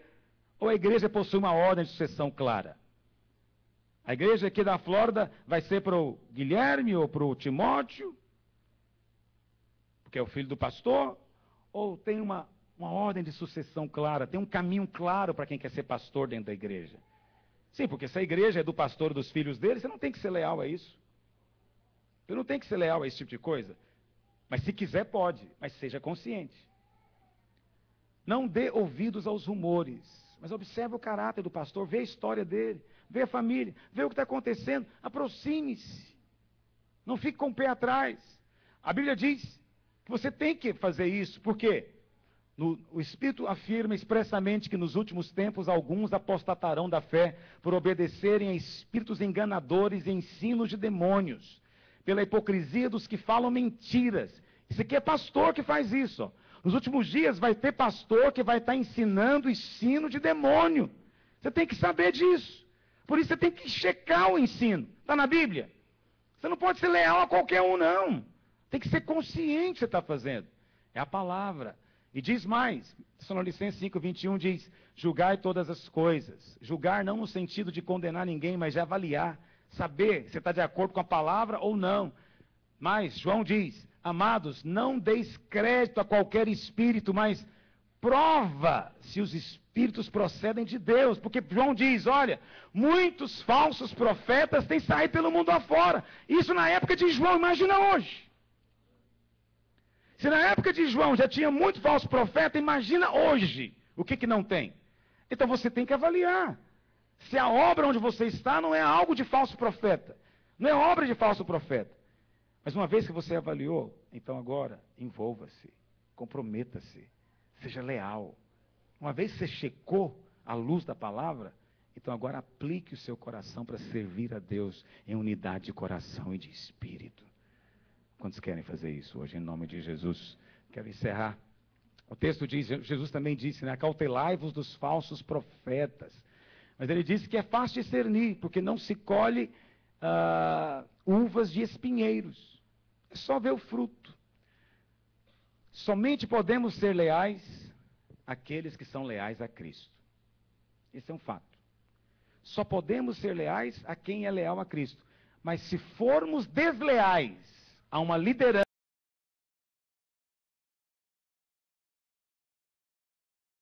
ou a igreja possui uma ordem de sucessão clara? A igreja aqui da Flórida vai ser para o Guilherme ou para o Timóteo, porque é o filho do pastor, ou tem uma ordem de sucessão clara, tem um caminho claro para quem quer ser pastor dentro da igreja? Sim, porque se a igreja é do pastor e dos filhos dele, você não tem que ser leal a isso. Você não tem que ser leal a esse tipo de coisa. Mas se quiser, pode, mas seja consciente. Não dê ouvidos aos rumores, mas observe o caráter do pastor, vê a história dele, vê a família, vê o que está acontecendo, aproxime-se. Não fique com o pé atrás. A Bíblia diz que você tem que fazer isso, por quê? O Espírito afirma expressamente que nos últimos tempos alguns apostatarão da fé por obedecerem a espíritos enganadores e ensinos de demônios, pela hipocrisia dos que falam mentiras. Isso aqui é pastor que faz isso, ó. Nos últimos dias vai ter pastor que vai estar ensinando ensino de demônio. Você tem que saber disso. Por isso você tem que checar o ensino. Está na Bíblia? Você não pode ser leal a qualquer um, não. Tem que ser consciente do que você está fazendo. É a palavra. E diz mais, Tessalonicenses 5:21 diz, julgai todas as coisas. Julgar não no sentido de condenar ninguém, mas de avaliar. Saber se está de acordo com a palavra ou não. Mas João diz, amados, não deis crédito a qualquer espírito, mas prova se os espíritos procedem de Deus. Porque João diz, olha, muitos falsos profetas têm saído pelo mundo afora. Isso na época de João, imagina hoje. Se na época de João já tinha muito falso profeta, imagina hoje o que não tem. Então você tem que avaliar. Se a obra onde você está não é algo de falso profeta, não é obra de falso profeta. Mas uma vez que você avaliou, então agora envolva-se, comprometa-se, seja leal. Uma vez que você checou a luz da palavra, então agora aplique o seu coração para servir a Deus em unidade de coração e de espírito. Quantos querem fazer isso hoje, em nome de Jesus? Quero encerrar. O texto diz, Jesus também disse, né, acautelai-vos dos falsos profetas. Mas ele disse que é fácil discernir, porque não se colhe uvas de espinheiros. É só ver o fruto. Somente podemos ser leais àqueles que são leais a Cristo. Esse é um fato. Só podemos ser leais a quem é leal a Cristo. Mas se formos desleais a uma liderança,